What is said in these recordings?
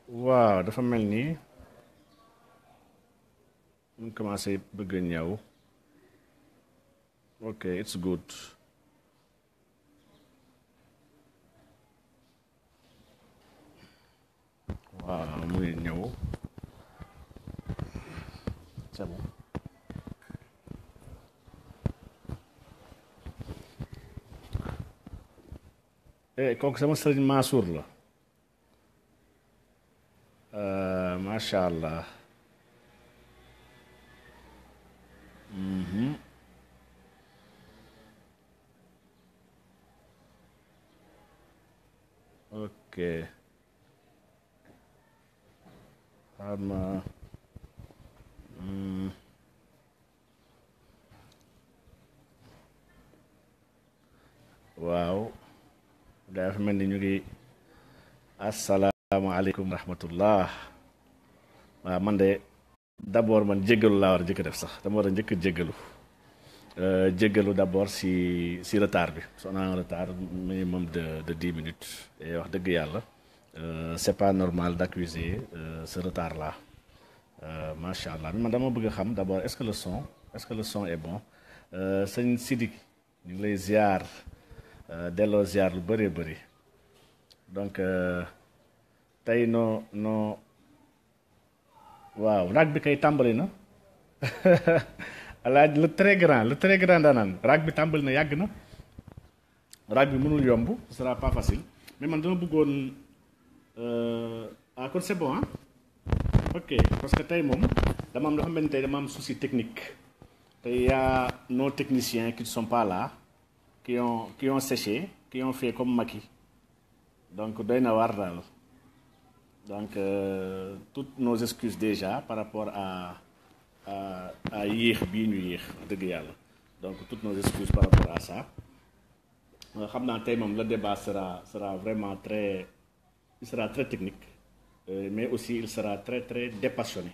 waaw dafa mel ni mu commencé bëgg a ñëw. Ok, it's good. waaw muy ñëw. C'est bon. Kooku sama sëriñ Mansour la. Macha allah. Ok. xam waaw dafa mel ni ñu ngi asalaamaaleykum rahmatullah. waaw man de d'abord man jéggalu laa war a njëkk a def sax dama war a njëkk a jéggalu. Jéggalu d'abord si retard bi parce qu'on a un retard minimum de 10 minutes et wax dëgg yàlla c'est pas normal d'accuser ce retard là. Macha allah man dama bëgg a xam d'abord est-ce que le son est bon. sëñ Sidi ñu ngi lay ziar delloo ziar lu bëree bëri donc tey noo waaw raag bi kay tàmbali na. alaaj le très grand daanaan raag bi tàmbali na yàgg na. raag bi mënul yomb ce sera pas facile mais man dama bëggoon kon c'est bon ah. Ok parce que tey moom dama am dafa mel ni tey dama am souci technique. tey y a nos techniciens qui ne sont pas là qui ont séché qui ont fait comme Macky donc doy na waar daal donc toutes nos excuses déjà par rapport à yéex bii ñu yéex dëgg yàlla donc toutes nos excuses par rapport à ça. xam naa tey moom le débat sera vraiment il sera très technique mais aussi il sera très très dépassionné.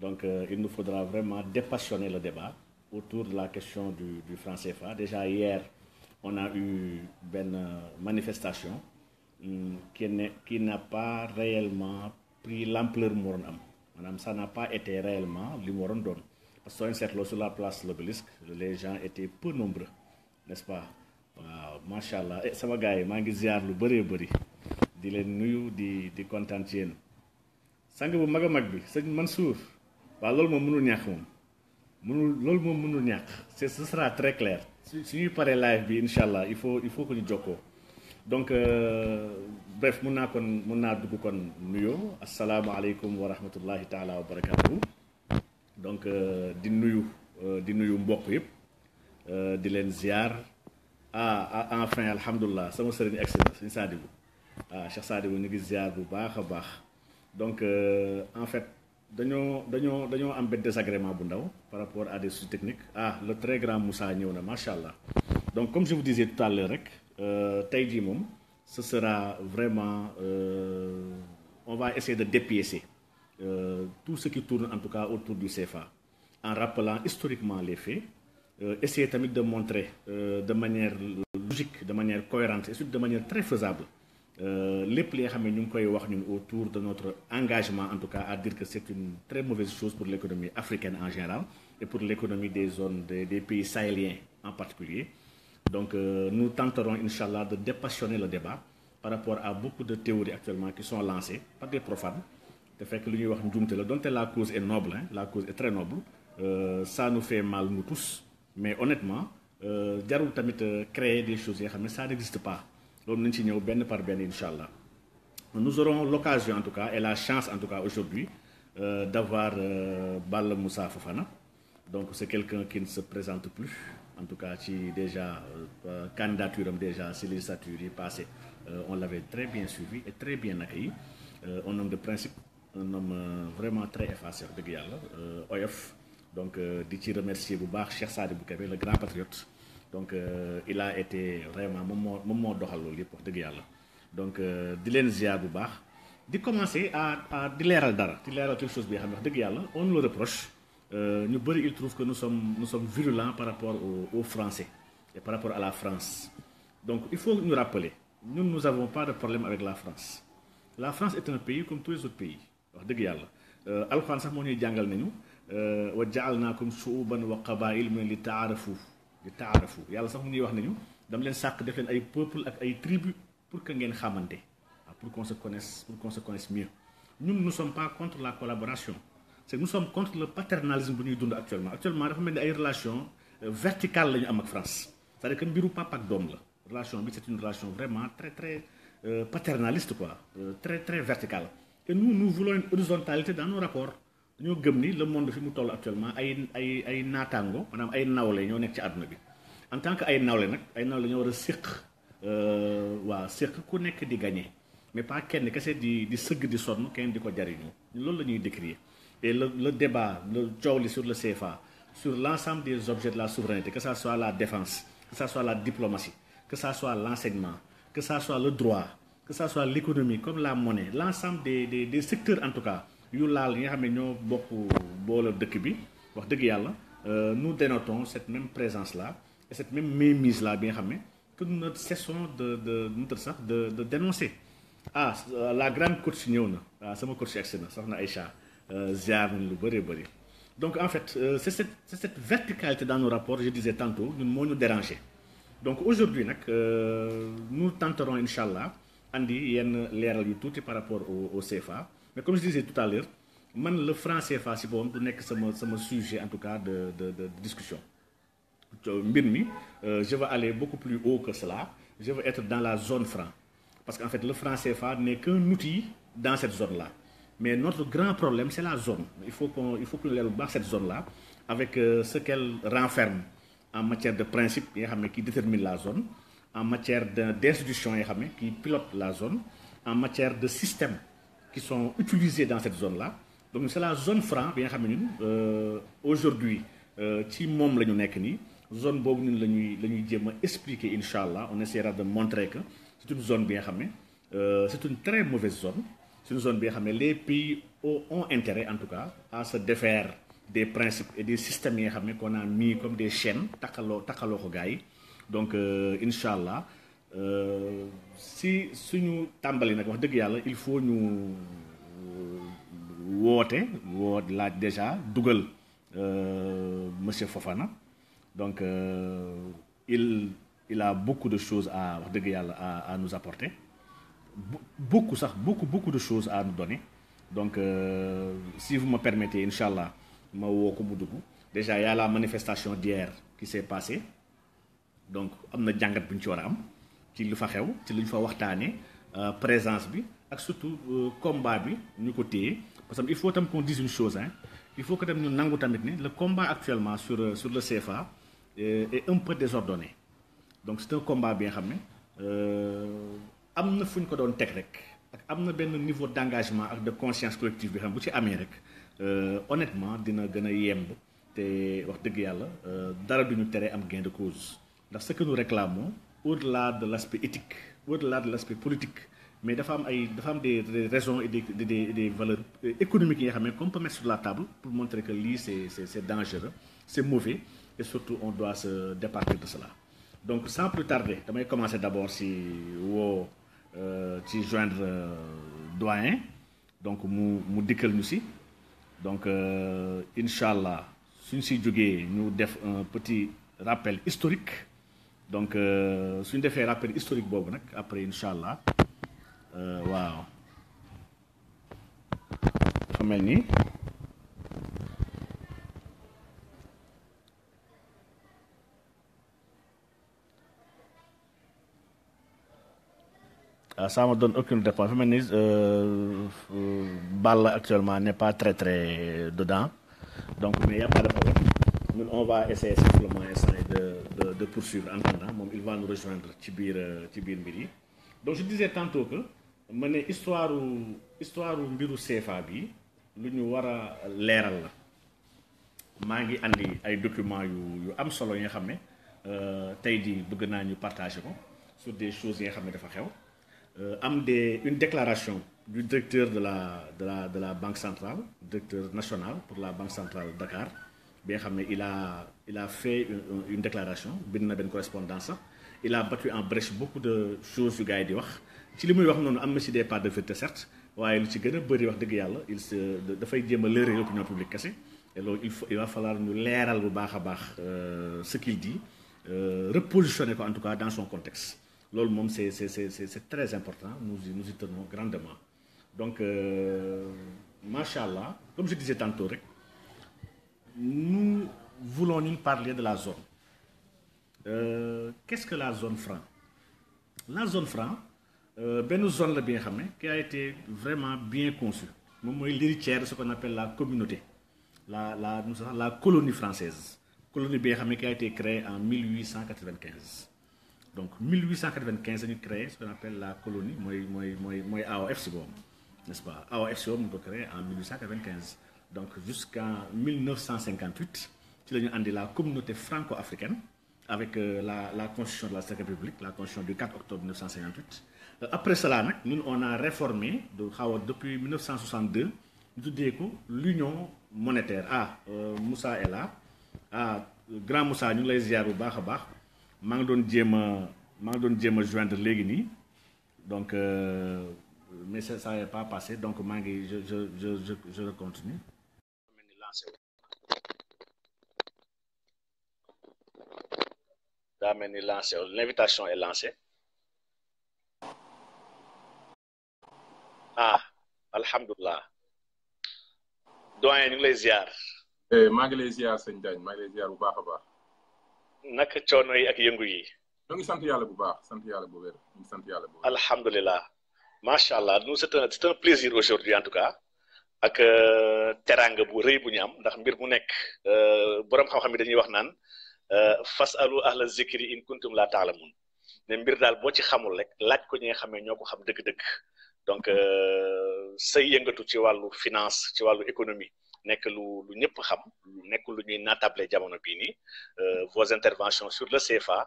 Donc il nous faudra vraiment dépassionner le débat autour de la question du franc CFA. Déjà hier, on a eu une manifestation qui n'a pas réellement pris l'ampleur moron am. Madame, ça n'a pas été réellement l'imoron donne. Parce que sur la place de l'Obélisque, les gens étaient peu nombreux, n'est-ce pas? Waaw macha allah sama gars yi maa ngi ziar lu bëree bëri di leen nuyu di kontaan ci yéen sang bu mag a mag bi sëñ Mansour. waaw loolu moom mënul ñàkk loolu moom mënul ñàkk ce sera très clair su ñuy paree live bi incha allah il faut que ñu jokkoo donc bref mun naa dugg kon nuyoo asalaamaaleykum wa rahmatullahi taala wa barakatuhu donc di nuyu mbokk yëpp di leen ziar enfin alhamdulilah sama sëriñ excellent suñu Sadibou Cheikh Sadibou ñu ngi ziar bu baax a baax donc en fait dañoo am benn désagrément bu ndaw par rapport à des soucis techniques le très grand Moussa ñëw na macha allah donc comme je vous disais tout à l'heure rek tey jii moom ce sera vraiment on va essayer de dépiécer tout ce qui tourne en tout cas autour du CFA en rappelant historiquement les faits essayer tamit de montrer de manière logique de manière cohérente et surtout de manière très faisable lépp li nga xam ne ñu ngi koy wax ñun autour de notre engagement en tout cas à dire que c'est une très mauvaise chose pour l'économie africaine en général et pour l'économie des zones des pays sahéliens en particulier. Donc nous tenterons Inch'Allah de dépassionner le débat par rapport à beaucoup de théories actuellement qui sont lancées par des profanes te fekk lu ñuy wax njuumte la donte la cause est noble la cause est très noble ça nous fait mal nous tous mais honnêtement jarul tamit créer des choses yoo xam ne ça n'existe pas. loolu nañ ci ñëw benn par benn incha allah nous aurons l'occasion en tout cas et la chance en tout cas aujourd'hui d'avoir Balla Moussa Fofana donc c'est quelqu'un qui ne se présente plus en tout cas ci déjà candidature am déjà ci législature yi passé on l'avait très bien suivi et très bien accueilli un homme de principe un homme vraiment très effacé wax dëgg yàlla oyof donc di ci remercier bu baax Cheikh Sadibou Kébé le grand patriote. Donc il a été vraiment moom moo doxal loolu yëpp wax dëgg yàlla donc di leen ziar bu baax di commencer à di leeral dara di leeral quelque chose bi xam ne wax dëgg yàlla on nous le reproche ñu bëri il trouve que nous sommes virulents par rapport aux Français et par rapport à la France donc il faut ñu rappeler nous n'avons pas de problème avec la France la France est un pays comme tous les autres pays wax dëgg yàlla alxuraan sax moo ñuy jàngal nañu wa jaalnaakum shuuban wa qabaa'il mu ne li taarafu yàlla sax mu ñuy wax nañu dama leen sàkk def leen ay peuple ak ay tribus pour que ngeen xamante pour qu'on se connaisse mieux ñun nous sommes pas contre la collaboration c'est que nous sommes contre le paternalisme bu ñuy dund actuellement dafa mel ni ay relation verticale la ñu am ak France c'est-à-dire que mbiru papa ak doom la relation bi c'est une relation vraiment très très paternaliste quoi très très verticale et nous voulons une horizontalité dans nos rapports dañoo gëm ni le monde fi mu toll actuellement ay naataango maanaam ay nawle ñoo nekk ci àdduna bi en tant que ay nawle ñoo war a séq séq ku nekk di gagner mais pas kenn kese di sëgg di sonn kenn di ko jariñu loolu la ñuy décrier et le débat le coow li sur le CFA sur l'ensemble des objets de la souveraineté que ça soit la défense que ça soit la diplomatie que ça soit l'enseignement que ça soit le droit que ça soit l'économie comme la monnaie l'ensemble des secteurs en tout cas yu laal yi nga xam ne ñoo bokk boole dëkk bi wax dëgg yàlla nous dénotons cette même présence là et cette même mainmise là bi nga xam ne que nous ne cessons de dénoncer la grande coach ñëw na sama coach egsi na soxna Aïcha ziar nañ lu bëree bëri donc en fait c'est cette verticalité dans nos rapports je disais tantôt ñun moo ñu dérangé donc aujourd'hui nag nous tenterons inchallah andi yenn leeral yu tuuti par rapport au CFA mais comme je disais tout à l'heure man le franc CFA si boppam du nekk sama sujet en tout cas de discussion mbir mi je veux aller beaucoup plus haut que cela je veux être dans la zone franc parce qu'en fait le franc CFA n'est qu'un outil dans cette zone là mais notre grand problème c'est la zone il faut que ñu leeral bu baax cette zone là avec ce qu'elle renferme en matière de principe yi nga xam ne qui détermine la zone en matière d'institutions yi nga xam ne qui pilotent la zone en matière de systèmes qui sont utilisés dans cette zone là donc c'est la zone franc bi nga xam ne ñun aujourd'hui ci moom la ñu nekk nii zone boobu ñun la ñuy jéem a expliquer incha allah on essaiera de montrer que c'est une zone bi nga xam ne c'est une très mauvaise zone c'est une zone bi nga xam ne les pays ont intérêt en tout cas à se défaire des principes et des systèmes yi nga xam ne qu'on a mis comme des chaînes takkaloo ko gars yi donc incha allah si suñu tàmbali nag wax dëgg yàlla il faut ñu woo laaj déjà dugal monsieur Fofana donc il a beaucoup de choses à wax dëgg yàlla à nous apporter beaucoup de choses à nous donner donc si vous me permettez incha allah ma woo ko mu dugg déjà y a la manifestation d'hier qui s'est passée donc am na jàngat bu ñu ci war a am ci lu fa xew ci lu ñu fa waxtaanee présence bi ak surtout combat bi ñu ko téye parce que il faut tam qu'on dise une chose il faut que tam ñu nangu tamit ne le combat actuellement sur le CFA est un peu désordonné donc c'est un combat bi nga xam ne am na fu ñu ko doon teg rek ak am na benn niveau d'engagement ak de conscience collective bi xam bu ci amee rek honnêtement dina gën a yemb te wax dëgg yàlla dara duñu tere am gain de cause ndax ce que nous réclamons au-delà de l'aspect éthique au-delà de l'aspect politique mais dafa am des raisons et des valeurs économiques yi nga xam ne qu'on peut mettre sur la table pour montrer que lii c'est dangereux c'est mauvais et surtout on doit se départir de cela donc sans plus tarder damay commencer d'abord ci joindre doyen donc mu dikkal ñu si donc incha allah suñ si jógee ñu def un petit rappel historique donc suñ defee rappel historique boobu nag après incha allah waaw dafa mel ni ça me donne aucune réponse dafa mel ni Balla actuellement n'est pas très dedans donc mais y a pas de problème ñun on va essayer simplement de poursuivre en attendant moom il va nous rejoindre ci biir mbir yi donc je disais tantôt que ma ne histoire mbiru CFA bi lu ñu war a leeral la maa ngi andi ay documents yu am solo yi nga xam ne tey jii bëgg naa ñu partager ko sur des choses yi nga xam ne dafa xew une déclaration du directeur de la Banque centrale directeur national pour la Banque centrale de Dakar bi nga xam ne il a fait une déclaration bind na benn correspondance sax il a battu en brèche beaucoup de choses yu gars yi di wax ci li muy wax noonu am na ci des pas de vérité certes waaye lu ci gën a bëri wax dëgg yàlla il se dafay jéem a leurrer l'opinion publique kese et loolu il va falloir ñu leeral bu baax a baax ce qu'il dit repositionner ko en tout cas dans son contexte loolu moom c'est très important nous y tenons grandement donc macha allah comme je disais tantôt rek nous voulons nous parler de la zone qu'est-ce que la zone franc la zone franc benn zone la bi nga xam ne qui a été vraiment bien conçue moom mooy l'héritière de ce qu'on appelle la communauté la colonie française colonie bi nga xam ne qui a été créée en 1895 donc 1895 dañu créé ce qu'on appelle la colonie mooy AOF si boobu n'est-ce pas AOF si boobu ñu ko créé en 1895 donc jusqu'en 1958 ci la ñu andi la communauté franco-africaine avec la constitution de la Cinquième République la constitution du 4 octobre 1958 après cela nag ñun on a réformé depuis 1962 ñu tuddee ko l'union monétaire Moussa est là grand Moussa ñu ngi lay ziar bu baax a baax maa ngi doon jéem a joindre léegi nii donc mais ça n'est pas passé donc maa ngi je continue. daa mel ni lancé l'invitation est lancée alhamdulilah doyen ñu ngi lay ziar. maa ngi lay ziar sëñ Diagne maa ngi lay ziar bu baax a baax. naka coono yi ak yëngu yi. ñoo ngi sant yàlla bu baax sant yàlla bu wér ñu ngi sant yàlla bu wér. alhamdulilah macha allah nous c'est un plaisir aujourd'hui en tout cas ak teranga bu rëy bu ñu am ndax mbir mu nekk borom xam-xam yi dañuy wax naan fasalu ahla zikri in kuntum la ta'lamun ne mbir daal boo ci xamul rek laaj ko ñi nga xam ne ñoo ko xam dëgg-dëgg donc say yëngatu ci wàllu finance ci wàllu économie nekk lu ñëpp xam nekk lu ñuy naatable jamono bii nii vos interventions sur le CFA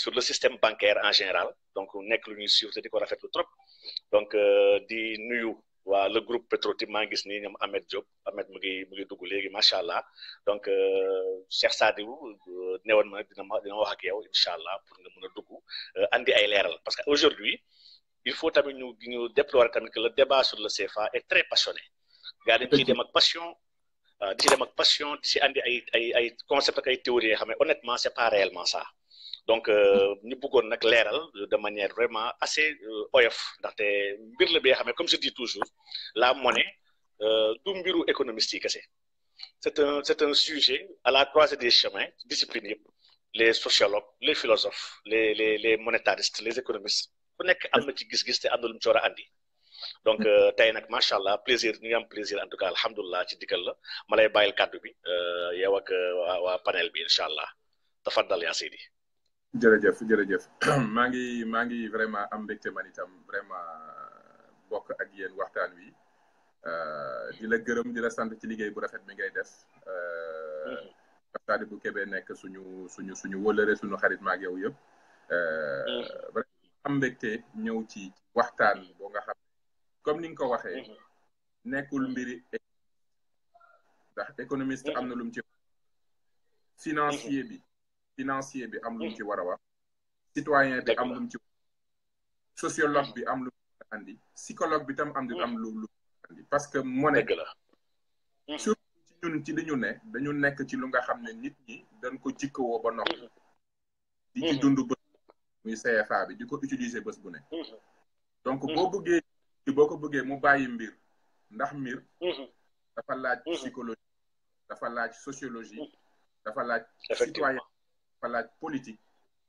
sur le système bancaire en général donc nekk lu ñuy suivre te di ko rafetlu trop donc di nuyu waa le groupe Petro-Tim maa ngi gis nii ñoom Ahmed Diop Ahmed mu ngi dugg léegi macha allah donc Cheikh Sadibou newoon ma dina wax ak yow incha allah pour nga mën a dugg andi ay leeral parce que aujourd'hui il faut tamit ñu déplorer tamit que le débat sur le CFA est très passionné gaa dañ ciy dem ak passion di ci dem ak passion di ci andi ay concept ak ay théories yoo xam ne honnêtement c'est pas réellement ça donc ñu bëggoon nag leeral de manière vraiment assez oyof ndaxte mbir la bi nga xam ne comme je dis toujours la monnaie du mbiru économiste yi kese c'est un sujet à la croisée des chemins discipline yëpp les sociologues les philosophes les monétaristes les économistes ku nekk am na ci gis-gis te am na lu mu ci war a andi donc tey nag macha allah plaisir ñu ngi am plaisir en tout cas alhamdulilah ci dikkal la ma lay bàyyil kàddu bi yow ak waa panel bi incha allah tafaddal yaa Seydi. jërëjëf maa ngi vraiment am mbégte man itam vraiment bokk ak yéen waxtaan wi di la gërëm di la sant ci liggéey bu rafet mi ngay def Sadibou Kébé nekk suñu wëlëre suñu xarit maag yow yëpp am mbégte ñëw ci waxtaan boo nga xam comme ni nga ko waxee nekkul mbiri ndax économiste am na lu mu ci financier bi am lu mu ci war a wax citoyen bi am lu mu ci sociologue bi am lu mu andi psychologue bi tam am lu andi parce que monnaie surtout ci ñun ci li ñu ne dañu nekk ci lu nga xam ne nit ñi dañ ko jikkawoo ba noppi di ci dund bés muy CFA bi di ko utiliser bés bu ne donc boo ko bëggee mu bàyyi mbir ndax mbir dafa laaj psychologie dafa laaj sociologie dafa laaj citoyen dafa laaj politique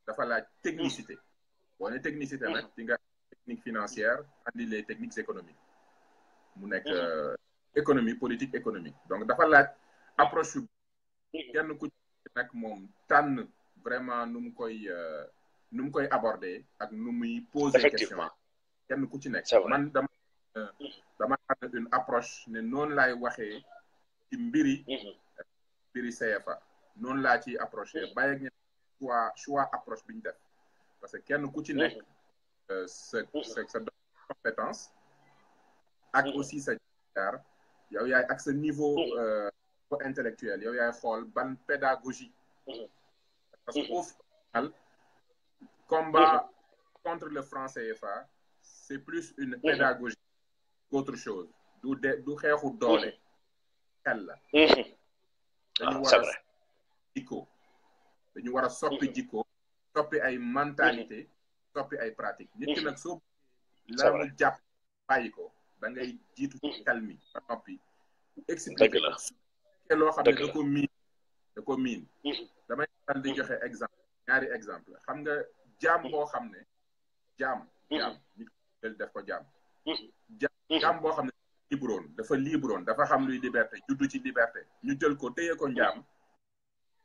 dafa laaj technicité boo ne technicité nag di nga technique financière andi les techniques économiques mu nekk économie politique économique donc dafa laaj approche yu kenn ku nag moom tànn vraiment nu mu koy aborder ak nu muy poser question kenn ku ci nekk man dama tànn une approche ne noonu laay waxee ci mbiri CFA noonu laa ciy approché bàyyi ak ñeneen choix approche bi ñu def parce que kenn ku ci nekk sa compétence ak aussi sa jaar yow yaay ak sa niveau intellectuel yow yaay xool ban pédagogie parce que au final combat contre le franc CFA c'est plus une pédagogie qu'autre chose du xeexu doole xel la dañu war a jikko dañu war a soppi jikko soppi ay mentalité soppi ay pratique nit ki nag soo la mu jàpp bàyyi ko da ngay jiitu ci xel mi ba noppi expliquer ko loo xam ne da ko miin damay dal di joxe exemple ñaari exemple xam nga jaam boo xam ne jaam nit ko def ko jaam boo xam ne dafa libroon dafa xam luy liberté juddu ci liberté ñu jël ko téye ko njaam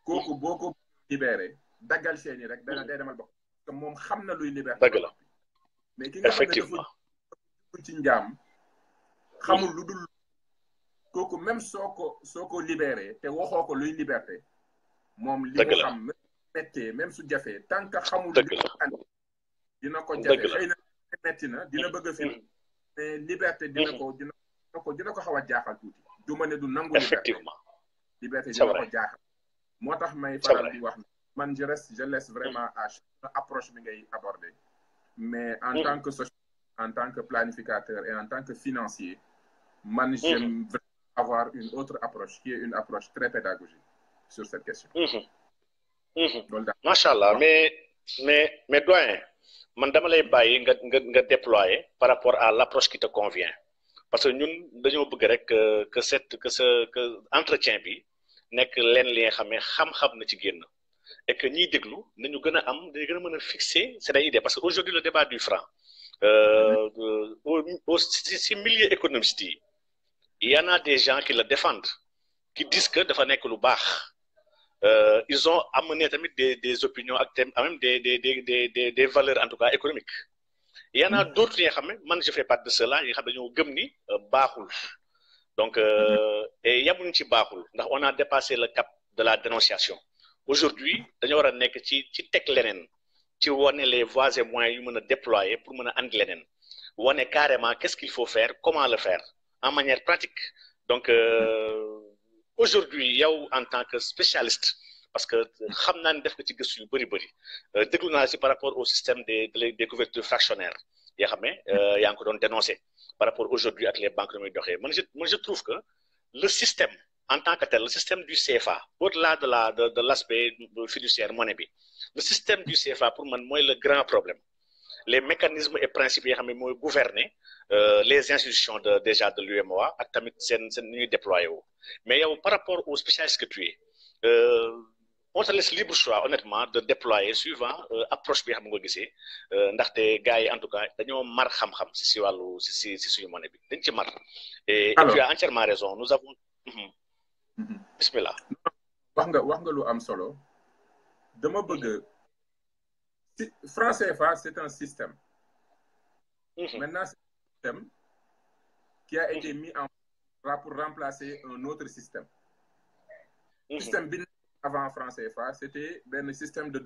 kooku boo ko libéré daggal seen yi rek day demal bokk parce que moom xam na luy liberté dëgg la mais ki nga xam ne dafa juddu ci njaam xamul lu dul kooku même soo ko libéré te waxoo ko luy liberté moom li mu xam mettee même su jafee tant que xamul dina ko jafe xëy na metti na dina bëgg a fi mais liberté dina ko xaw a jaaxal tuuti du ma ne du nangu liberté dina ko jaaxal moo tax may faral di wax man je laisse vraiment à chaque approche bi ngay aborder mais en tant que social en tant que planificateur et en tant que financier man j'aime vraiment avoir une autre approche qui est une approche très pédagogique sur cette question macha allah mais doyen man dama lay bàyyi nga déployer par rapport à l'approche qui te convient parce que ñun dañoo bëgg rek que entretien bi nekk leen li nga xam ne xam-xam na ci génn et que ñiy déglu nañu gën a dañu gën a mën a fixer seen idée parce que aujourd'hui le débat du franc si milieu économiste yi il y en a des gens qui le défendent qui disent que dafa nekk lu baax ils ont amené tamit des opinions ak même des valeurs en tout cas économiques il y en a d'autres yi nga xam ne man je fais partie de ceux-là yi nga xam ne dañoo gëm ni baaxul donc et yamuñ ci baaxul ndax on a dépassé le cap de la dénonciation aujourd'hui dañoo war a nekk ci teg leneen ci wane les voies et moyens yu mën a déployer pour mën a andi leneen wane carrément qu'est-ce qu'il faut faire comment le faire en manière pratique donc aujourd'hui yow en tant que spécialiste parce que xam naa ne def nga ci gëstu yu bëri déglu naa si par rapport au système des couvertures fractionnaires yoo xam ne yaa ngi ko doon dénoncé par rapport aujourd'hui ak les banques nu muy doxee man je trouve que le système en tant que tel le système du CFA au-delà de l'aspect fiduciaire monnaie bi le système du CFA pour man mooy le grand problème les mécanismes et principes yoo xam ne mooy gouverner les institutions déjà de l'UEMOA ak tamit seen ñuy déployer wu mais yow par rapport aux spécialistes que tu es on te laisse libre choix honnêtement de déployer suivant approche bi xam nga gisee ndaxte gars yi en tout cas dañoo mar xam-xam si wàllu si suñu monnaie bi dañ ci mar et tu as entièrement raison nous avons bismillah wax nga lu am solo dama bëgg franc CFA c'est un système maintenant c'est un système qui a été mis en place pour remplacer un autre système système bi avant franc CFA c'était un système de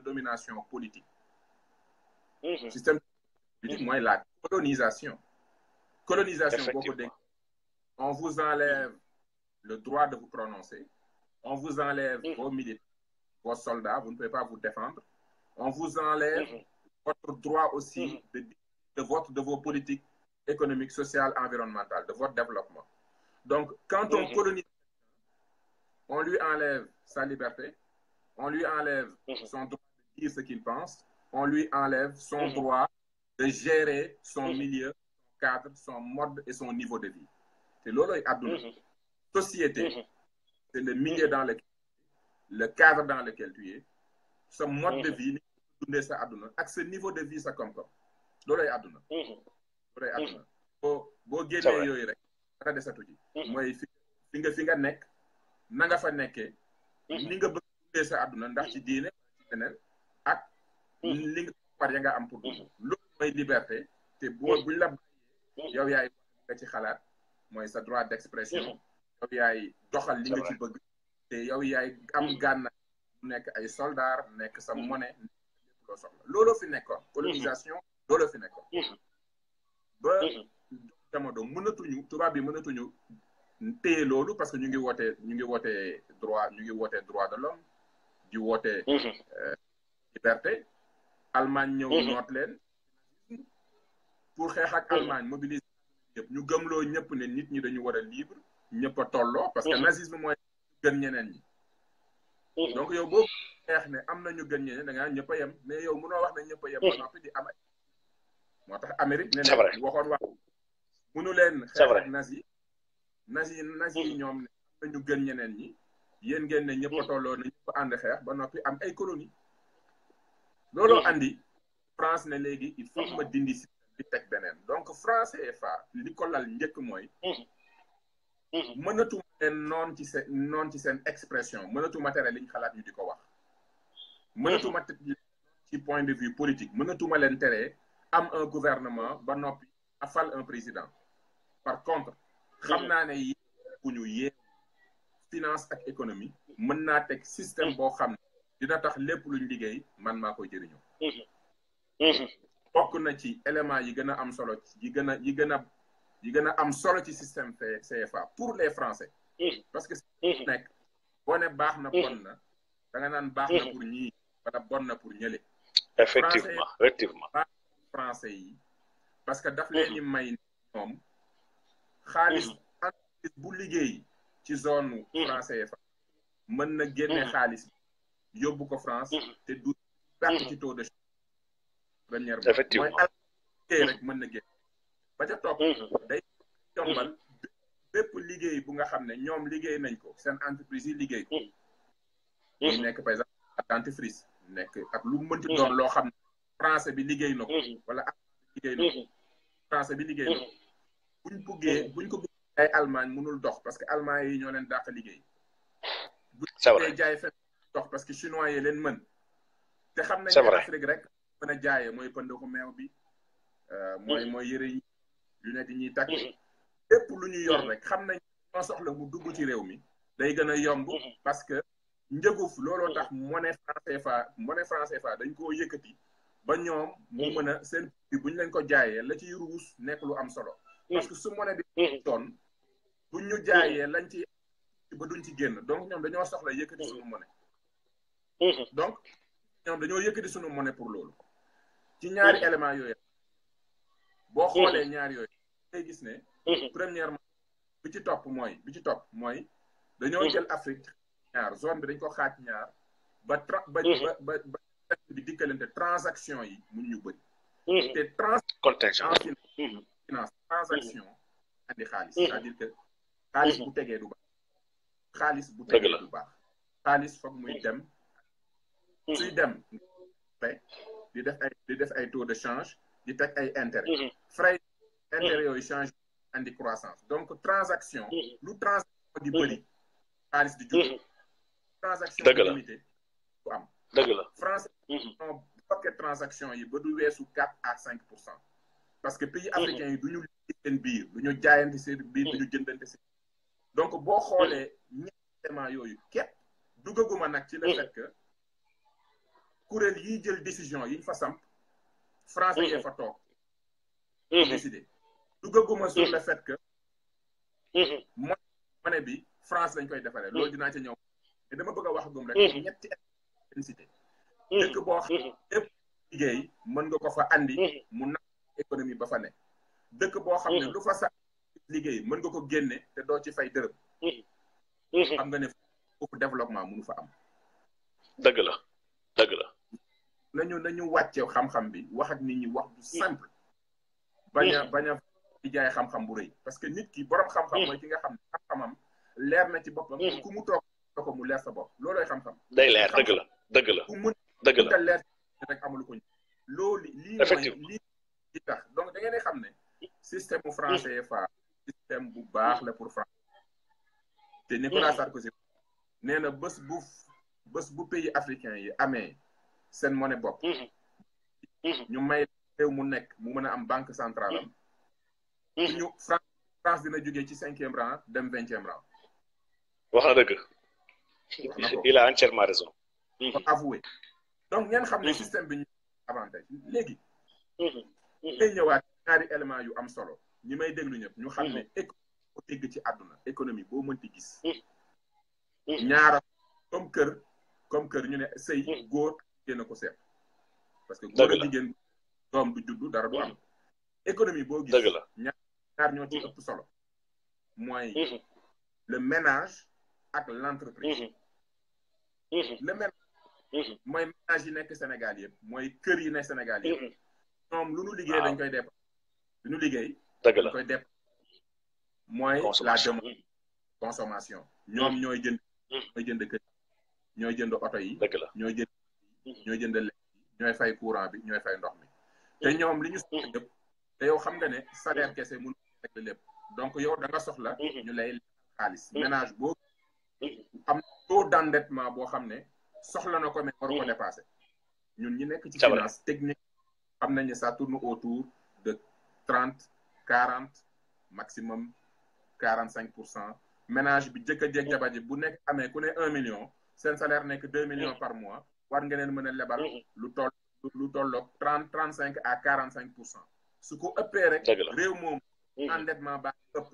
domination politique système politique mooy la colonisation boo ko dégg on vous enlève le droit de vous prononcer on vous enlève vos militaires vos soldats vous ne pouvez pas vous défendre on vous enlève votre droit aussi de vos politiques économiques, sociales, environnementales, de votre développement. Donc, quand on colonise, on lui enlève sa liberté, on lui enlève son droit de dire ce qu'il pense, on lui enlève son droit de gérer son milieu, son cadre, son mode et son niveau de vie. C'est l'autre société, c'est le milieu dans lequel, le cadre dans lequel tu es, ce mode de vie, ak ce niveau de vie, ça comme loolay àdduna loolay àdduna boo génnee yooyu rek dara desatu ji mooy fi nga nekk na nga fa nekkee ni nga bëgg dundee sa àdduna ndax ci diine ci leneen ak li nga par ya nga am pour dund loolu mooy liberté te buñ la bàyyee yow yaay nga ci xalaat mooy sa droit d'expression yow yaay doxal li nga ci bëgg te yow yaay am gànnaay mu nekk ay soldats nekk sa monnaie loo soxla looloo fi nekkoon colonisation loolu fi nekkoon ba jamono tubaab bi mënatuñu téye loolu parce que ñu ngi wootee droit de l'homme di wootee liberté Allemagne ñëw noot leen pour xeex ak Allemagne mobiliser ñëpp ñu gëmloo ñëpp ne nit ñi dañu war a libre ñëpp a tolloo parce que nazisme mooy gën ñeneen ñi donc yow boobu xeex ne am na ñu gën ñeneen da ngaa ñëpp a yem mais yow mënoo wax ne ñëpp a yem ba noppi di am ay moo tax Amérique ne leen waxoon wax mënu leen xeex ak nazi yi ñoom ne am na ñu gën ñeneen ñi yéen ngeen ne ñëpp a tolloo ne ñëpp a ànd xeex ba noppi am ay colonie looloo andi France ne léegi il faut ma dindi si di teg beneen donc France CFA li ko lal njëkk mooy mënatuma leen noon ci seen expression mënatuma tere liñ xalaat ñu di ko wax mënatuma ci point de vue politique mënatuma leen tere am un gouvernement ba noppi afal un président par contre xam naa ne yi bu ñu yee finance ak économie mën naa teg système boo xam ne dina tax lépp luñ liggéey man maa koy jëriñoo bokk na ci élément yi gën a am solo yi gën a am solo ci système CFA pour les Français parce que nekk boo ne baax na bon na da nga naan baax na pour ñii wala bon na pour ñële effectivement français yi parce que daf leen ni may ñoom xaalis entreprise bu liggéey ci zone français fa mën na génne xaalis yóbbu ko France te du perte ci taux de change première mooy liggéey rek mën na génn ba ca topp day yombal bépp liggéey bu nga xam ne ñoom liggéey nañ ko seen entreprise yi liggéey ko ñu nekk par exemple dentifrice nekk ak lu mënti doon loo xam ne français bi liggéey na ko wala liggéey na ko français bi liggéey na ko buñ ko bëggee ay Allemagne mënul dox parce que Allemagne yi ñoo leen dàq liggéey buñ ko jaay fen dox parce que chinois yi leen mën te xam nañ ne Afrique rek mën a jaayee mooy pëndaxu meew bi mooy yëre yi lunettes yi ñuy takk lépp lu ñu yor rek xam nañ ñoo soxla mu dugg ci réew mi day gën a yomb parce que njëguf looloo tax monnaie franc CFA dañ koo yëkkati ba ñoom mu mën a seen prix bu ñu leen ko jaayee la ciy ruus nekk lu am solo parce que su monnaie bi toon buñ ñu jaayee lañ ci ba duñ ci génn donc ñoom dañoo soxla yëkkati suñu monnaie donc ñoom dañoo yëkkati suñu monnaie pour loolu ci ñaari éléments yooyu boo xoolee ñaari yooyu ngay gis ne premièrement bi ci topp mooy dañoo jël Afrique ñaar zone bi dañ ko xaaj ñaar ba bi dikkalante transaction yi mun ñu bëri te transaction andi xaalis c'est-à-dire que xaalis bu tegee du baax xaalis foog muy dem suy dem di def ay taux de change di teg ay intérêt frais intérêt yooyu change andi croissance donc transaction lu transaction di bëri xaalis di jóg transaction limité du am dëgg la France non bloqué transaction yi ba du weesu 4 à 5% parce que pays africains yi du ñu liggéey seen biir du ñu jaayante seen biir du ñu jëndante seen donc boo xoolee ñetti éléments yooyu képp duggaguma nag ci le fait que kuréel yiy jël décision yiñ fa samp français yee fa toog décider duggaguma sur le fait que monnaie bi France lañ koy defaree loolu dinaa ci ñëw mais dama bëgg a wax gum rek ñetti intensité dëkk boo xam lépp liggéey mën nga ko fa andi mu na économie ba fa ne dëkk boo xam ne lu fa sa liggéey mën nga ko génne te doo ci fay dërëm xam nga ne foofu développement mënu fa am dëgg la nañu wàcce xam-xam bi wax ak nit ñi wax du simple bañ a di jaay xam-xam bu rëy parce que nit ki borom xam-xam mooy ki nga xam ne xam-xamam leer na ci boppam ku mu toog ko mu leer sa bopp loolooy xam-xam day leer dëgg la ku mën ta leer rek amul ko loolu lii mooy lii di tax donc da ngeen di xam ne système bu franc CFA système bu baax la pour France te Nicolas Sarkozy nee na bés bu pays africain yi amee seen monnaie bopp ñu may réew mu nekk mu mën a am banque centrale am ñu France dina jógee ci 5e rang dem 20e rang wax na dëgg il a entièrement raison avoué donc ngeen xam ne système bi ñu avantage léegi ngay ñëwaat ñaari élément yu am solo ñi may déglu ñëpp ñu xam ne économie boo dégg ci àdduna économie boo mënti gis ñaara comme kër ñu ne sëy góor génn ko seet parce que góor a jigéen doom du juddu dara du am économie boo gis ñaar ñoo ci ëpp solo mooy le ménage ak l'entreprise le ménage mooy ménage yi nekk Sénégal yëpp mooy kër yi nekk Sénégal yëpp ñoom lu nu liggéey dañ koy dépenser lu nu liggéey dañ koy dépenser mooy la demande consommation ñoom ñooy jënd kër ñooy jënd oto yi ñooy jënd lekk yi ñooy fay courant bi ñooy fay ndox mi te ñoom li ñu soxla yëpp te yow xam nga ne salaire kese mënu régler lépp donc yow da nga soxla ñu lay xaalis ménage boo am taux d'endettement boo xam ne soxla na ko mais waru ko dépasser ñun ñi nekk ci finance technique xam nañ ne ça tourne autour de 30-40 maximum 45%. ménage bi jëkk a jeeg jabar ji bu nekk amee ku ne 1 million seen salaire nekk 2 millions par mois war nga leen mën a lebal lu tolloog 35 à 45%. su ko ëppee rek réew moom endettement baa ëpp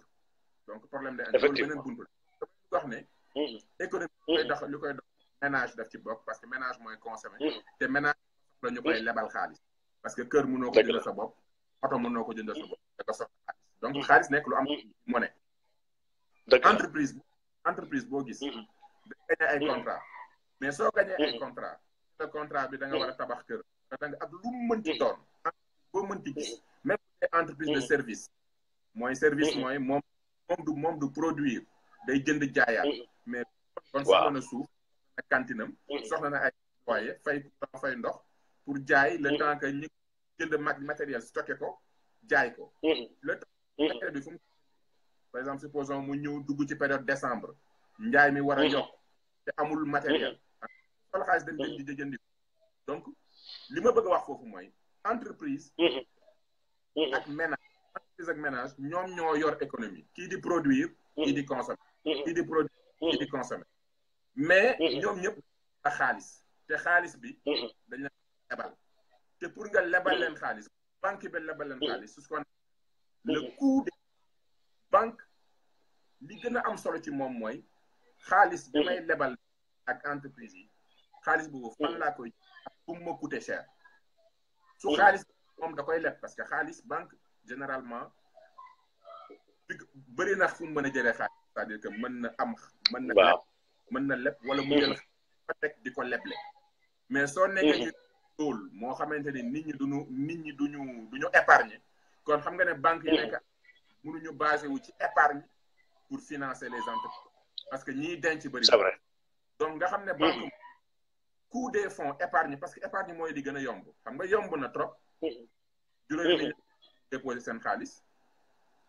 donc problème de loolu beneen buntu la wax ne économie li koy dox ménage daf ci bokk parce que ménage mooy consommé te ménage la ñu koy lebal xaalis parce que kër mënoo ko jëndal sa bopp oto mënoo ko jëndal sa bopp da ko soxla xaalis donc xaalis nekk lu am monnaie entreprise boo gis da gagné ay contrat mais soo gagné ay contrat bi da nga war a tabax kër da nga ak lu mënti doon boo mënti gis même entreprise de service mooy service mooy moom du produire day jënd jaayaat mais kon soxla na suuf na kantinam soxla na ay employé fay ndox pour jaay le temps que ñi jënd matériel stocké ko jaay ko le temps matériel bi fu mu par exemple supposons mu ñëw dugg ci période décembre njaay mi war a yokk te amul matériel soxla xaalis dem jëndi donc li ma bëgg a wax foofu mooy entreprise ak ménage ñoom ñoo yor économie kii di produire kii di consommer kii di produire kii di consommer mais ñoom ñëpp a xaalis te xaalis bi dañ la lebal te pour nga lebal leen xaalis banque bi lebal leen xaalis su ko le coût des banques li gën a am solo ci moom mooy xaalis bi may lebal ak entreprise yi xaalis boobu fan laa koy bu ma coûter cher su xaalis moom da koy leb parce que xaalis banque généralement bëri na fu mu mën a jëlee xaalis c'est-à-dire que mën na leb wala mu jël fa teg di ko leble mais soo nekkee ci loolu moo xamante ni nit ñi duñu épargner kon xam nga ne banque yi nekk mënuñu basé wu ci épargne pour financer les entreprises parce que ñiy denc bëri c'est vrai donc nga xam ne banque coût des fonds épargne parce que épargne mooy li gën a yomb xam nga yomb na trop juróomi déposé seen xaalis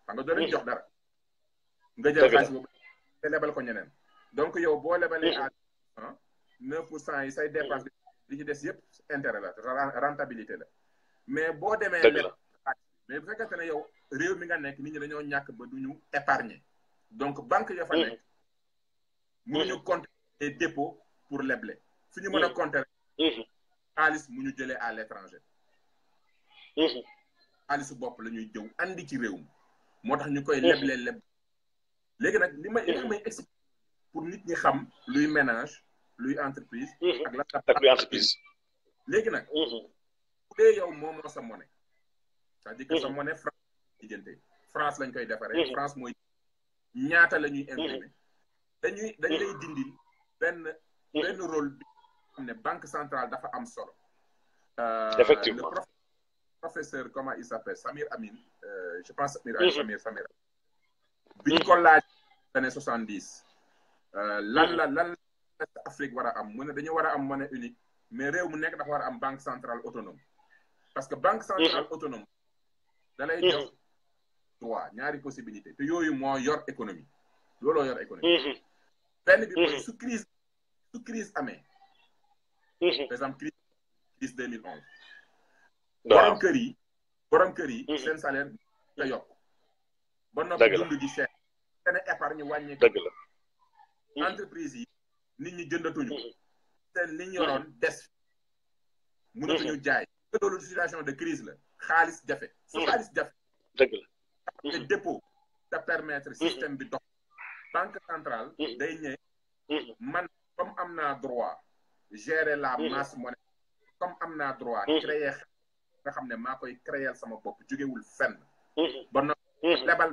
xam nga doo leen jox dara nga jël xaalis boobu te lebal ko ñeneen donc yow boo lebalee à 9% yi say dépense li ci des yëpp intérêt la rentabilité la mais boo demee leb mais bu fekkente ne yow réew mi nga nekk nit ñi dañoo ñàkk ba duñu épargner donc banque ya fa nekk mënuñu compter des dépôts pour leble fi ñu mën a compter xaalis mu ñu jëlee à l'étranger xaalisu bopp la ñuy jëw andi ci réew mi moo tax ñu koy leble léegi nag li may expliquer pour nit ñi xam luy ménage luy entreprise ak luy entreprise léegi nag bu dee yow moomoo sa monnaie c'est-à-dire que sa monnaie France diggante France lañ koy defaree France mooy ñaata la ñuy imprimer dañ lay dindil benn rôle bi xam ne banque centrale dafa am solo effectivement le professeur comment il s'appelle Samir Amin je pense Samir bi ñu ko laaj années 70 lan la Afrique war a am mu ne dañu war a am monnaie unique mais réew mu nekk dafa war a am banque centrale autonome parce que banque centrale autonome da lay jox droit ñaari possibilité te yooyu moo yor économie looloo yor économie benn bi mooy su crise amee par exemple crise 2011 borom kër yi seen salaire da yokk ba noppi dund di seet seen épargne wàññi dëgg la entreprise yi nit ñi jëndatuñu seen li ñu yoroon des mënatuñu jaay loolu situation de crise la xaalis jafe su xaalis jafe dëgg la te dépôt te permettre système bi dox banque centrale day ñëw man comme am naa droit gérer la masse monétaire comme am naa droit créer nga xam ne maa koy créer sama bopp jógewul fenn ba no lebal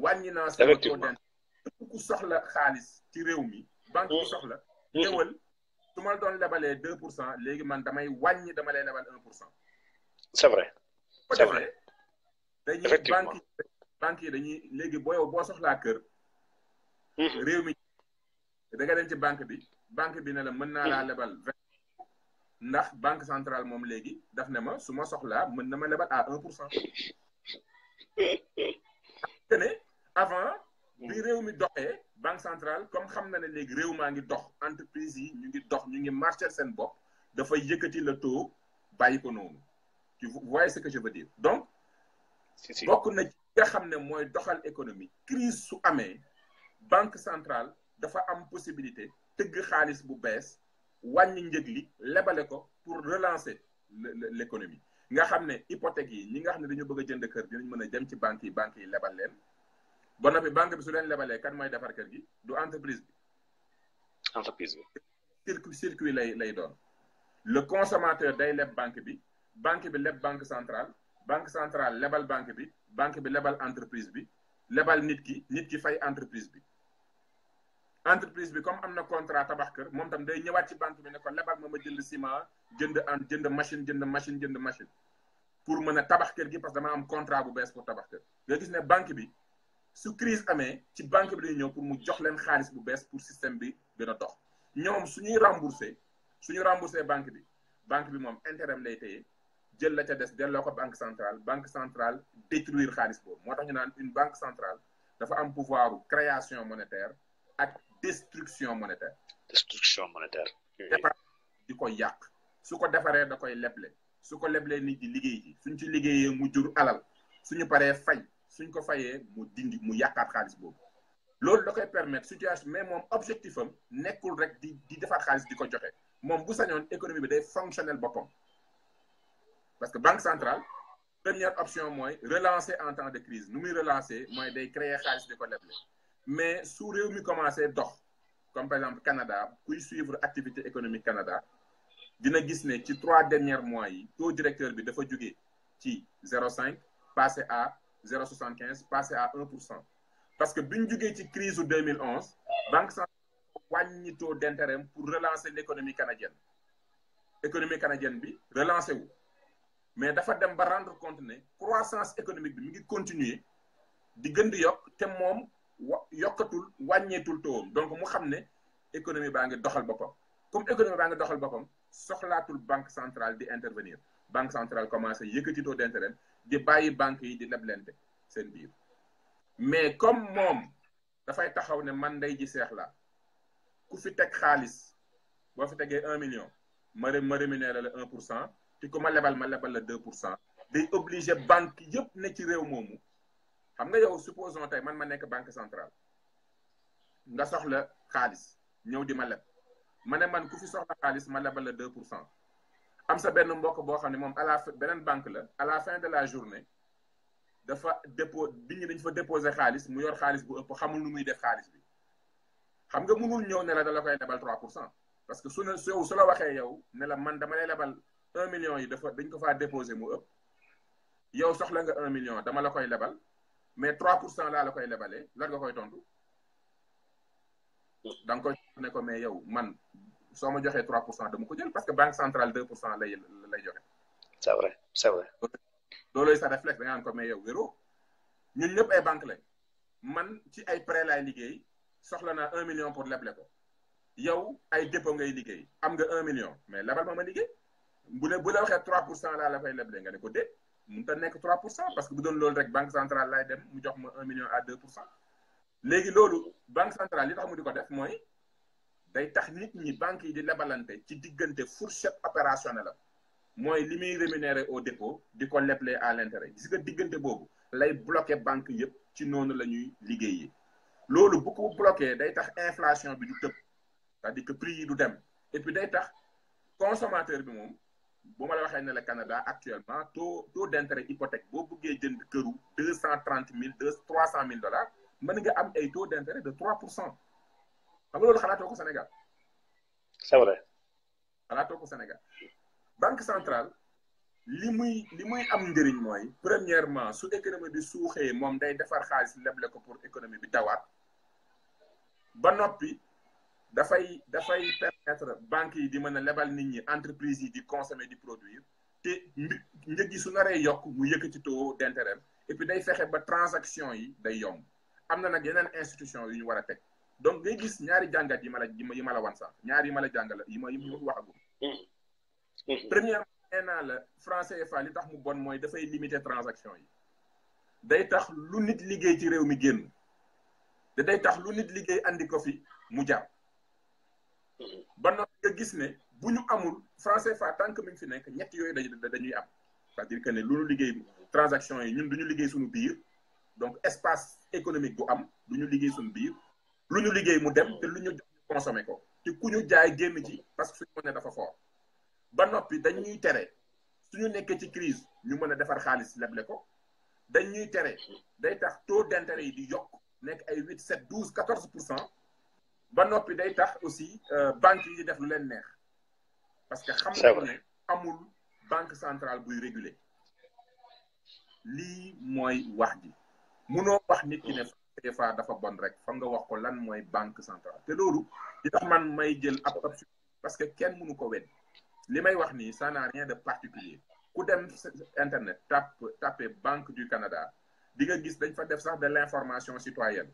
wàññi naa sama taux d'intérêt ku soxla xaalis ci réew mi banque bi soxla ñëwal su ma doon lebalee 2% léegi man damay wàññi dama lay lebal 1%. c'est vrai c'est vrai dañuy banque yi dañuy léegi boo soxlaa kër réew mi da nga dem ci banque bi ne la mën naa laa lebal 20 ndax banque centrale moom léegi daf ne ma su ma soxlaa mën na ma lebal à 1%. te ne avant bi réew mi doxee banque centrale comme xam na ne léegi réew maa ngi dox entreprise yi ñu ngi dox ñu ngi marché seen bopp dafay yëkkati le taux bàyyi ko noonu tu vois ce que je veux dire donc bokk na ci nga xam ne mooy doxal économie crise su amee banque centrale dafa am possibilité tëgg xaalis bu bees wàññi njëg li lebale ko pour relancer l'économie nga xam ne hypothèque yi ñi nga xam ne dañu bëgg a jënd kër dinañ mën a dem ci banque yi lebal leen ba noppi banque bi su leen lebalee kan mooy defar kër gi du entreprise bi circuit lay doon le consommateur day leb banque bi leb banque centrale lebal banque bi lebal entreprise bi lebal nit ki fay entreprise bi comme am na contrat tabax kër moom tam day ñëwaat ci banque bi ne ko lebal ma jënd ciment jënd machine pour mën a tabax kër gi parce que dama am contrat bu bees pour tabax kër nga gis ne banque bi su crise amee ci banque bi dañuy ñëw pour mu jox leen xaalis bu bees pour système bi gën a dox ñoom suñuy remboursé banque bi moom intérêt lay téye jël la ca des delloo ko banque centrale détruire xaalis boobu moo tax ñu naan une banque centrale dafa am pouvoir création monétaire ak destruction monétaire. defar di ko yàq su ko defaree da koy leble su ko leblee nit ñi liggéey ci suñ ci liggéeyee mu jur alal suñu paree fay suñ ko fayee mu yàqaat xaalis boobu loolu da koy permettre situation mais moom objectif am nekkul rek di defar xaalis di ko joxe moom bu sañoon économie bi day fonctionnel boppam parce que banque centrale première option mooy relancer en temps de crise nu muy relancer mooy day créer xaalis di ko leble mais su réew mi commencé dox comme par exemple Canada kuy suivre activité économique Canada dina gis ne ci 3 derniers mois yi taux directeur bi dafa jógee ci 0,5 passé à 0,75 passé à 1%. Parce que bi ñu jógee ci crise u 2011 banque centrale wàññi taux d'intérêt pour relancer l'économie canadienne bi relancer wu mais dafa dem ba rendre compte ne croissance économique bi mi ngi continuer di gën di yokk te moom yokkatul wàññeetul taux donc mu xam ne économie baa ngi doxal boppam comme économie baa ngi doxal boppam soxlaatul banque centrale di intervenir banque centrale commencé yëkkati taux d'intérêt di bàyyi banque yi di leblente seen biir mais comme moom dafay taxaw ne man Ndeye Ji Seex la ku fi teg xaalis boo fi tegee 1 million ma rémunéré la 1% te ku ma lebal la 2% day obligé banque yëpp ne ci réew moomu xam nga yow supposons tey man ma nekk banque centrale nga soxla xaalis ñëw di ma leb ma ne man ku fi soxla xaalis ma lebal la 2%. am sa benn mbokk boo xam ne moom beneen banque la à la fin de la journée dafa dañ fa déposer xaalis mu yor xaalis bu ëpp xamul nu muy def xaalis bi xam nga mënul ñëw ne la da la koy lebal 3% parce que su la waxee yow ne la man dama lay lebal 1 million yi dañ ko faa déposer mu ëpp yow soxla nga 1 million dama la koy lebal mais 3% laa la koy lebalee lan nga koy tontu da nga koy ne ko mais yow man soo ma joxee 3% dama ko jël parce que banque centrale 2% lay joxe. c'est vrai. loolooy sa réflexe da nga naan ko mais yow wéroo ñun ñëpp ay banque lañ man ci ay prêt laay liggéey soxla naa 1 million pour leble ko yow ay dépôt ngay liggéey am nga 1 million mais lebal ma liggéey bu la waxee 3% laa la koy leble nga ne ko déet mënut a nekk 3% parce que bu doon loolu rek banque centrale laay dem mu jox ma 1 million à 2%. léegi loolu banque centrale li tax mu di ko def mooy day tax nit ñi banques yi di lebalante ci diggante fourchette opérationnelle la mooy li muy rémunéré au dépôt di ko leble à l'intérêt gis nga diggante boobu lay bloqué banque yëpp ci noonu la ñuy liggéeyee loolu bu ko bloqué day tax inflation bi du tëb c'est-à-dire que prix yi du dem et puis day tax consommateur bi moom bu ma la waxee ne la Canada actuellement taux d'intérêt hypothèque boo bëggee jënd këru $300,000 mën nga am ay taux d'intérêt de 3%. xam nga loolu xalaatoo ko Sénégal. c'est vrai. xalaatoo ko Sénégal. banque centrale li muy am njëriñ mooy premièrement su économie bi suuxee moom day defar xaalis leble ko pour économie bi dawaat ba noppi dafay permettre banques yi di mën a lebal nit ñi entreprise yi di consommer di produire te njëg yi su naree yokk mu yëkkati taux d'intérêt et puis day fexe ba transaction yi day yomb am na nag yeneen institution yu ñu war a teg donc ngay gis ñaari jàngat yi ma la wan sax ñaari yi ma la jàngal yi ma waxagum premièrement nee naa la franc CFA li tax mu bon mooy dafay limiter transaction yi day tax lu nit liggéey ci réew mi génn te day tax lu nit liggéey andi ko fi mu jar ba noppi nga gis ne bu ñu amul franc CFA tant que mi ngi fi nekk ñett yooyu dañuy am c'est-à-dire que ne lu ñu liggéey transaction yi ñun du ñu liggéey suñu biir donc espace économique bu am du ñu liggéey suñu biir lu ñu liggéey mu dem te lu ñu jox ñu consommé ko te ku ñu jaay génn ci parce que suñu monnaie dafa fort ba noppi dañuy tere suñu nekkee ci crise ñu mën a defar xaalis leble ko dañuy tere day tax taux d'intérêt yi di yokk nekk ay 8 7 12 14% ba noppi day tax aussi banques yi di def lu leen neex parce que xam nañ ne amul banque centrale buy réguler lii mooy wax ji munoo wax nit ki ne CFA dafa bon rek fa nga wax ko lan mooy banque centrale te loolu di tax man may jël ab parce que kenn mënu ko wedd li may wax nii ça n'a rien de particulier ku dem internet tapé Banque du Canada di nga gis dañ fa def sax de l'information citoyenne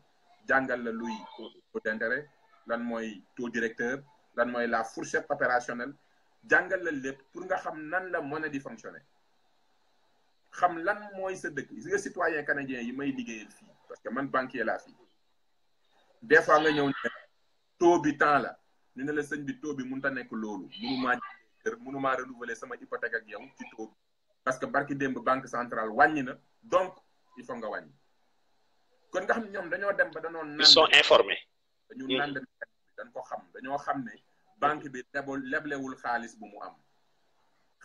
jàngal la luy taux d'intérêt lan mooy taux directeur lan mooy la fourchette opérationnelle jàngal la lépp pour nga xam nan la monnaie di fonctionner xam lan mooy sa dëkk gis nga citoyen canadien yi may liggéeyal fii parce que man banquier laa fii des fois nga ñëw ne taux bi temps la ñu ne la sëñ bi taux bi mënut a nekk loolu mënumaa renouveler sama hypothèque ak yow ci taux bi parce que barki démb banque centrale wàññi na donc il faut nga wàññi kon nga xam ne ñoom dañoo dem ba dañoo naan ils sont informés dañu naan dañ ko xam dañoo xam ne banque bi leblewul xaalis bu mu am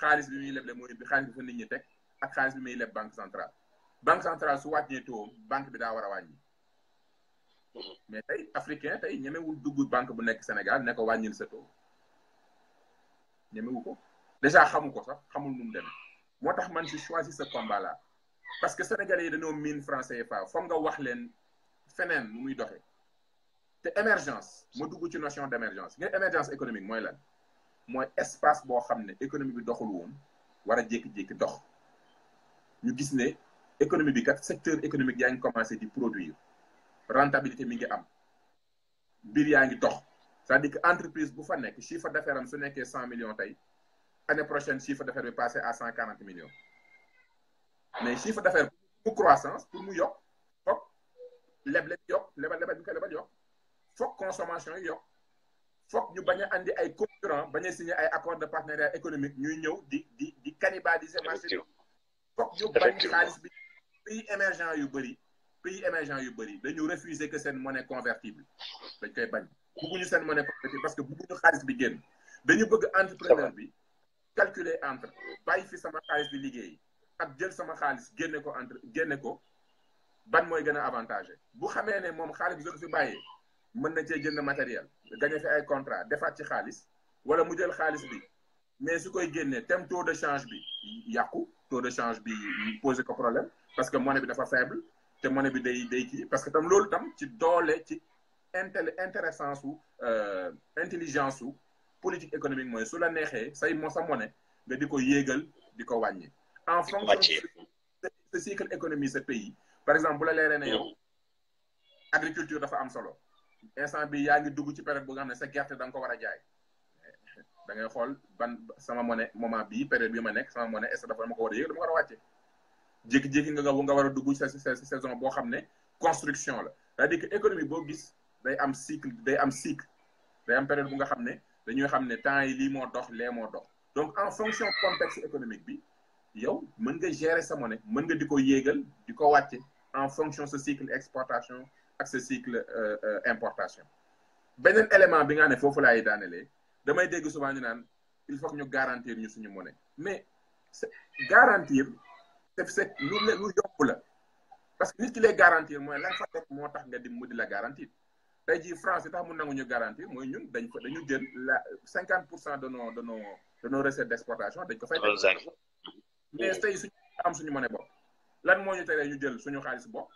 xaalis bi muy leble mooy bi xaalis bi fa nit ñi teg ak xaalis bi muy leb banque centrale su wàññee taux banque bi daa war a wàññi mais tey africain tey ñemewul dugg banque bu nekk Sénégal ne ko wàññil sa taux ñemewu ko déjà xamu ko sax xamul nu mu demee moo tax man si choisi ce combat là parce que sénégalais yi dañoo miin franc CFA foog nga wax leen feneen nu muy doxee te émergence ma dugg ci notion d'émergence nga émergence économique mooy lan mooy espace boo xam ne économie bi doxul woon war a jékki-jékki dox ñu gis ne économie bi kat secteur économique yaa ngi commencé di produire rentabilité mi ngi am mbir yaa ngi dox c'est-à-dire que entreprise bu fa nekk chiffre d'affaires am su nekkee 100 millions tey année prochaine chiffre d'affaires bi passé à 140 millions mais chiffre d'affaires pour croissance pour mu yokk foog lebal bi koy lebal yokk foog consommation yi yokk foog ñu bañ a andi ay concurrents bañ a signer ay accords de partenariat économique ñuy ñëw di cannibaliser marché bi foog ñu bañ xaalis bi pays émergents yu bëri dañu refuser que seen monnaie convertible dañ koy bañ bëgguñu seen monnaie convertible parce que bëgguñu xaalis bi génn dañu bëgg entrepreneur bi calculer entre bàyyi fi sama xaalis bi liggéey ak jël sama xaalis génne ko ban mooy gën a avantagé bu xamee ne moom xaalis bi soo fi bàyyee mën na cee jënd matériel gagné fi ay contrat defaat ci xaalis wala mu jël xaalis bi mais su koy génnee tem taux de change bi yàqu taux de change bi posé ko problème parce que monnaie bi dafa faible te monnaie bi day kii parce que tam loolu tam ci doole ci intéressance su intelligence su politique économique mooy su la neexee sa monnaie nga di ko yéegal di ko wàññi en fonction de cycle économique ce pays par exemple bu la leeree ne yow agriculture dafa am solo instant bi yaa ngi dugg ci période bu nga xam ne sa gerte da nga ko war a jaay da ngay xool ban sama monnaie moment bii période bi ma nekk sama monnaie est-ce que dafa dama ko war a yéeg dama ko war a wàcce jékki-jékki nga war a dugg sa saison boo xam ne construction la c'est-à-dire que économie boo gis day am cycle day am période bu nga xam ne dañuy xam ne temps yi lii moo dox lee moo dox donc en fonction contexte économique bi yow mën nga gérer sa monnaie mën nga di ko yéegal di ko wàcce en fonction ce cycle exportation ak ce cycle importation beneen élément bi nga ne foofu laay daanelee damay dégg souvent ñu naan il faut que ñu garantir ñu suñu monnaie mais garantir c'est lu yomb la parce que nit ki lay garantir mooy lan fa teg moo tax nga mu di la garantir tey jii France yi tax mu nangu ñu garantir mooy ñun dañu jël la 50% de nos recettes d'exportation dañ ko fay teg mais tey suñu am suñu monnaie bopp lan moo ñu teree ñu jël suñu xaalis bopp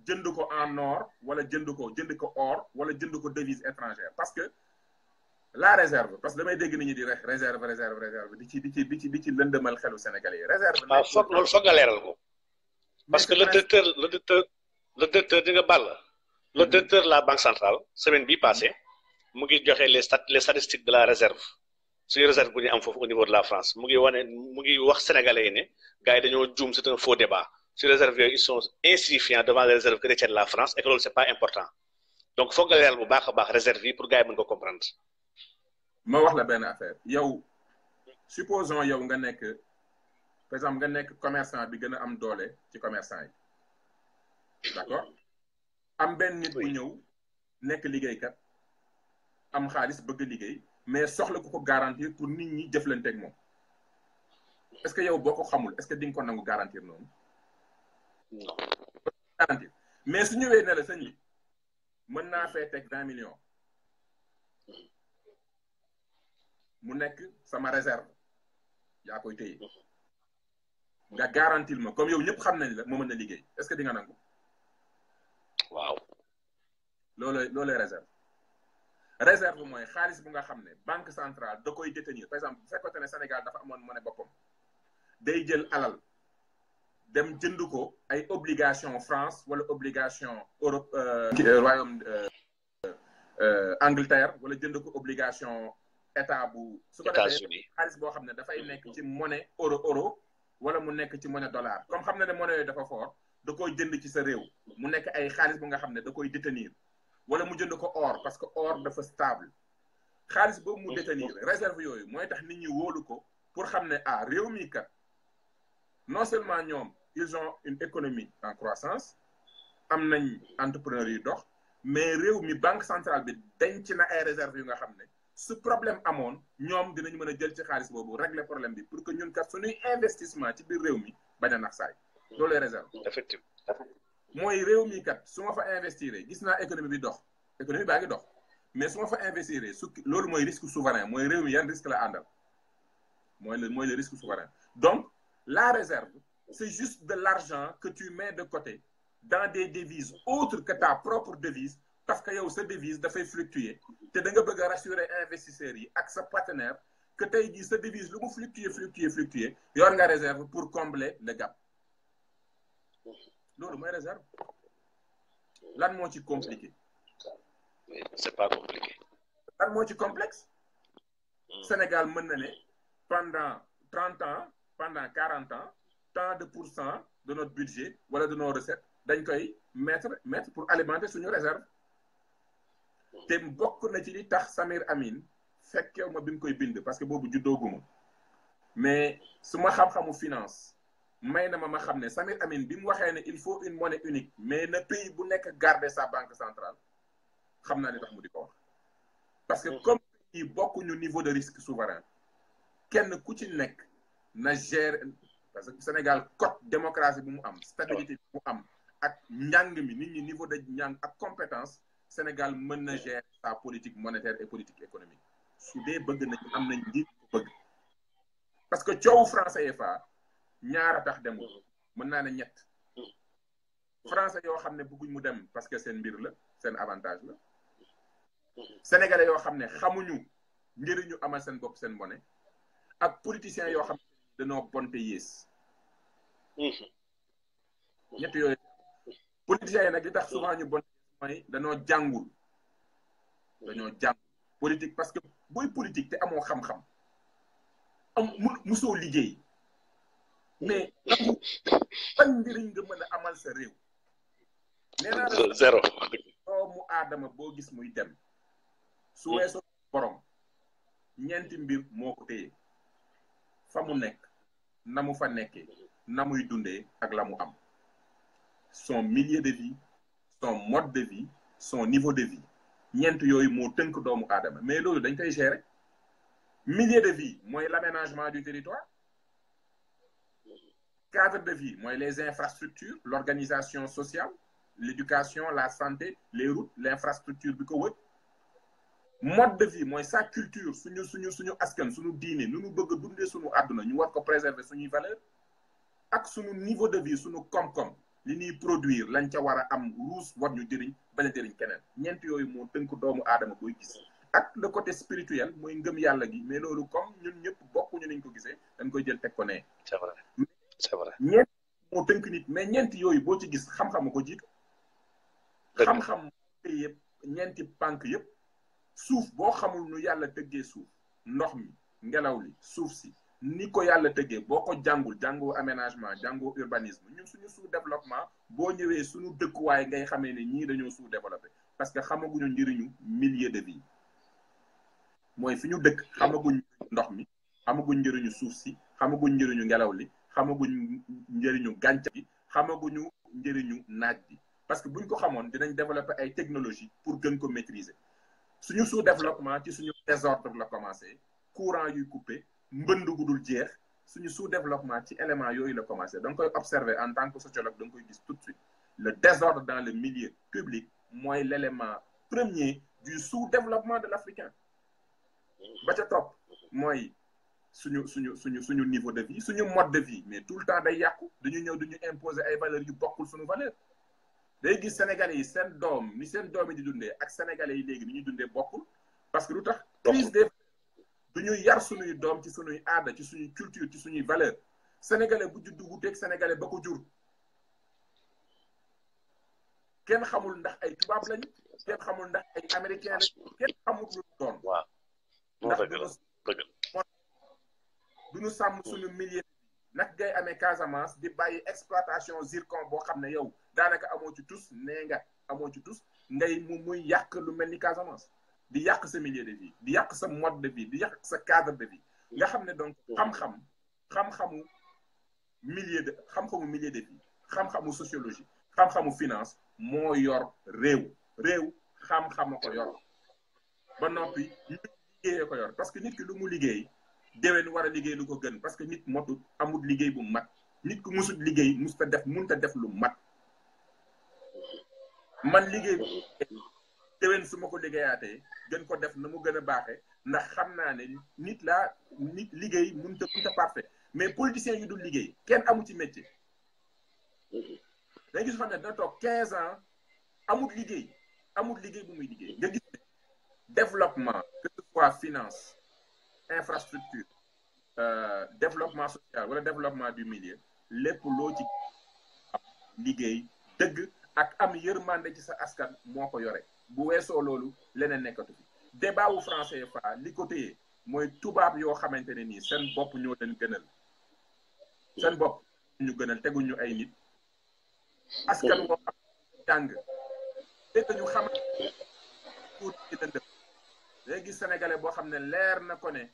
jënd ko en or wala jënd ko or wala jënd ko devise étrangère parce que la réserve parce que damay dégg nit ñi di réserve di ci lëndëmal xelu Sénégalais yi réserve. waaw foog loolu foog nga leeral ko. parce que le directeur di nga bàll. le directeur de la banque centrale semaine bii passée mu ngi joxe les statistiques de la réserve suñu réserve bu ñu am foofu au niveau de la France mu ngi wax sénégalais yi ne gars yi dañoo juum c'est un faux débat sur réserve yooyu ils sont insignifiants devant les réserves que détient la France et que loolu c'est pas important donc foog nga leeral bu baax a baax réserve yi pour gars yi mën ko comprendre. ma wax la benn affaire yow supposons yow nga nekk par exemple nga nekk commerçant bi gën a am doole ci commerçant yi d'accord am benn nit bu ñëw nekk liggéeykat am xaalis bëgg liggéey mais soxla ku ko garantir pour nit ñi jëflanteeg moom est-ce que yow boo ko xamul est-ce que di nga ko nangu garantir noonu. non. garantir mais su ñëwee ne la sëñ bi mën naa fee teg 20 millions mu nekk sama réserve yaa koy téye nga garantir ma comme yow ñëpp xam nañ la moo mën na liggéey est-ce que di nga nangu. waaw. loolooy réserve mooy xaalis bu nga xam ne banque centrale da koy détenir par exemple bu fekkoon ne Sénégal dafa amoon monnaie boppam day jël alal dem jënd ko ay obligation France wala obligation Europe royaume Angleterre wala jënd ko obligation état bu su ko defee xaalis boo xam ne dafay nekk ci monnaie euro wala mu nekk ci monnaie dollar comme xam na ne monnaie yooyu dafa fort da koy jënd ci sa réew mu nekk ay xaalis bu nga xam ne da koy détenir wala mu jënd ko or parce que or dafa stable xaalis boobu mu détenir réserve yooyu mooy tax nit ñi wóolu ko pour xam ne réew mi kat non seulement ñoom ils ont une économie en croissance am nañ entrepreneurs yu dox mais réew mi banque centrale bi denc na ay réserve yu nga xam ne su problème amoon ñoom dinañ mën a jël ci xaalis boobu régler problème bi pour que ñun kat suñuy investissement ci biir réew mi bañ a nax saay loolu lay réserve. effectivement. mooy réew mi kat su ma fa investir gis naa économie bi dox économie baa ngi dox mais su ma fa investir loolu mooy risque souverain mooy réew mi yan risque la àndal mooy le risque souverain donc la réserve c'est juste de l'argent que tu mets de côté dans des devises autres que ta propre devise parce que yow sa devise dafay fluctuer te da nga bëgg a rassurer investisseurs yi ak sa partenaire que tey jii sa devise lu mu fluctuer yor nga réserve pour combler le gap loolu mooy réserve lan moo ci compliqué. c'est pas compliqué. lan moo ci complexe. Sénégal mën na ne pendant 30 ans pendant 40 ans tant de % de notre budget wala de nos recettes dañ koy mettre pour alimenter suñu réserve te bokk na ci li tax Samir Amin fekkew ma bi mu koy bind parce que boobu juddooguma mais su ma xam-xamu finance may na ma xam ne Samir Amin bi mu waxee ne il faut une monnaie unique mais na pays bu nekk garder sa banque centrale xam naa li tax mu di ko wax parce que comme yi bokkuñu niveau de risque souverain kenn ku ci nekk na gérer parce que Sénégal cote démocratie bu mu am stabilité bu mu am ak njàng mi nit ñi niveau de njàng ak compétence Sénégal mën na gérer sa politique monétaire et politique économique su dee bëgg nañu am nañ njiit ko bëgg parce que coowu français CFA ñaara tax demul mën naa ne ñett français yoo xam ne bëgguñ mu dem parce que seen mbir la seen avantage la sénégalais yoo xam ne xamuñu njëriñu amal seen bopp seen monnaie ak politiciens yoo xam ne dañoo bonte yées ñett yooyu politiciens yi nag li tax souvent ñu bonte mooy dañoo jàng politique parce que booy politique te amoo xam-xam musoo liggéey mais ban njëriñ nga mën a amal sa réew nee naa la zéro doomu aadama boo gis muy dem su weesoo borom ñeenti mbir moo ko téye fa mu nekk na mu fa nekkee na muy dundee ak la mu am son milieu de vie son mode de vie son niveau de vie ñeent yooyu moo tënk doomu aadama mais loolu dañ koy gérer milieu de vie mooy l'aménagement du territoire cadre de vie mooy les infrastructures l'organisation sociale l'éducation la santé les routes l'infrastructure bi ko wër mode de vie mooy sa culture suñu askan suñu diine nu ñu bëgg a dundee suñu àdduna ñu war ko préserver suñuy valeur ak suñu niveau de vie suñu koom-koom li ñuy produire lañ ca war a am ruus war ñu jëriñ bañ a jëriñ keneen ñeent yooyu moo tënk doomu aadama booy gis ak le côté spirituel mooy ngëm yàlla gi mais loolu comme ñun ñëpp bokkuñu niñ ko gisee dañ koy jël teg ko nee. c'est vrai c'est vrai. ñeent moo tënk nit mais ñeent yooyu boo ci gis xam-xam ko jiitu. xam-xam yëpp ñeenti pànk yëpp suuf boo xamul nu yàlla tëggee suuf ndox mi ngelaw li suuf si ni ko yàlla tëggee boo ko jàngoo aménagement jàngoo urbanisme ñun suñu sous-développement boo ñëwee suñu dëkkuwaay ngay xamee ne ñii dañoo sous-développé parce que xamaguñu njëriñu milieu de vie mooy fi ñu dëkk xamaguñ ndox mi xamaguñ njëriñu suuf si xamaguñ njëriñu ngelaw li xamaguñ njëriñu gàncax gi xamaguñu njëriñu naaj bi parce que buñ ko xamoon dinañ développer ay technologie pour gën ko maîtriser suñu sous-développement ci suñu désordre la commencé courant yuy coupé mbënd gu dul jeex suñu sous-développement ci élément yooyu la commencé da nga koy observer en tant que sociologue da nga koy gis tout de suite le désordre dans le milieu public mooy l'élément premier du sous-développement de l'Africain ba ca topp mooy suñu niveau de vie suñu mode de vie mais tout le temps day yàqu dañu ñëw duñu imposer ay valeurs yu bokkul suñu valeur day gis sénégalais yi seen doom ni seen doom yi di dundee ak sénégalais yi léegi ni ñuy dundee bokkul parce que lu tax crise des du ñuy yar suñuy doom ci suñuy aada ci suñuy culture ci suñuy valeur sénégalais bu juddu wuteeg sénégalais ba ko jur kenn xamul ndax ay tubaab lañu kenn xamul ndax ay américain lañu kenn xamul lu doon ndax duñu sàmm suñu milieu nag ngay amee Casamance di bàyyi exploitation zircon boo xam ne yow daanaka amoo ci tus nee nga amoo ci tus ngay muy yàq lu mel ni Casamance di yàq sa milieu de vie di yàq sa mode de vie di yàq sa cadre de vie nga xam ne donc xam-xamu milieu de vie xam-xamu sociologie xam-xamu finance moo yor réew xam-xama ko yor ba noppi ñu liggéeyee ko yor parce que nit ki lu mu liggéey déwén war a liggéey lu ko gën parce que nit motut amul liggéey bu mat nit ku musut liggéey munta def lu mat man liggéey déwén su ma ko liggéeyaatee gën ko def na mu gën a baaxee ndax xam naa ne nit liggéey munta parfait mais politiciens yu dul liggéey kenn amu ci métier da gis xam ne dina toog 15 ans amul liggéey bu muy liggéey nga gis ne développement que ce soit finance infrastructure développement social wala développement du milieu lépp loo ci liggéey dëgg ak am yërmande ci sa askan moo ko yore bu weesoo loolu leneen nekkatu fi débat wu français fa li ko téye mooy tubaab yoo xamante ne nii seen bopp ñoo leen gënal seen bopp ñu gënal teguñu ay nit askan woo xam jàng te ñu xam tuuti ci lëndëm léegi sénégalais boo xam ne leer na ko ne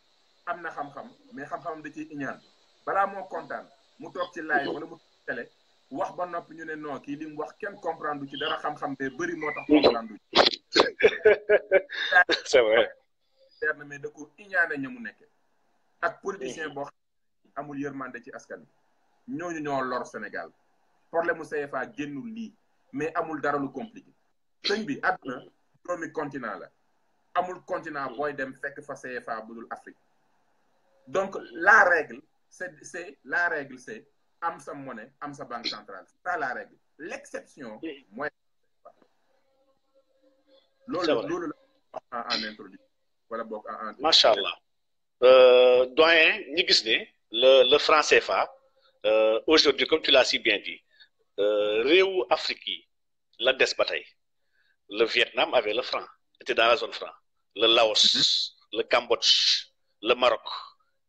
am na xam-xam mais xam-xamam da ciy iñaan balaa moo kontaan mu toog ci live wala mu toog ci télé wax ba noppi ñu ne non kii li mu wax kenn comprendre du ci dara xam-xam bee bëri moo tax comprendre du ci c'est vrai leer na mais da ko iñaane ña mu nekke ak politicien boo xam ne amul yërmande ci askan bi ñooñu ñoo lor Sénégal problème mu CFA génnul lii mais amul dara lu compliqué sëñ bi àdduna doomi continent la amul continent booy dem fekk fa CFA bu dul Afrique donc la règle c'est am sa monnaie am sa banque centrale c'est ça la règle l'exception mooy loolu la en introduction wala boog en macha allah doyen ñi gis ne le franc CFA aujourd'hui comme tu l'as si bien dit réewu Afrique yi la des ba tey le Vietnam avait le franc était dans la zone franc le Laos le Cambodge le Maroc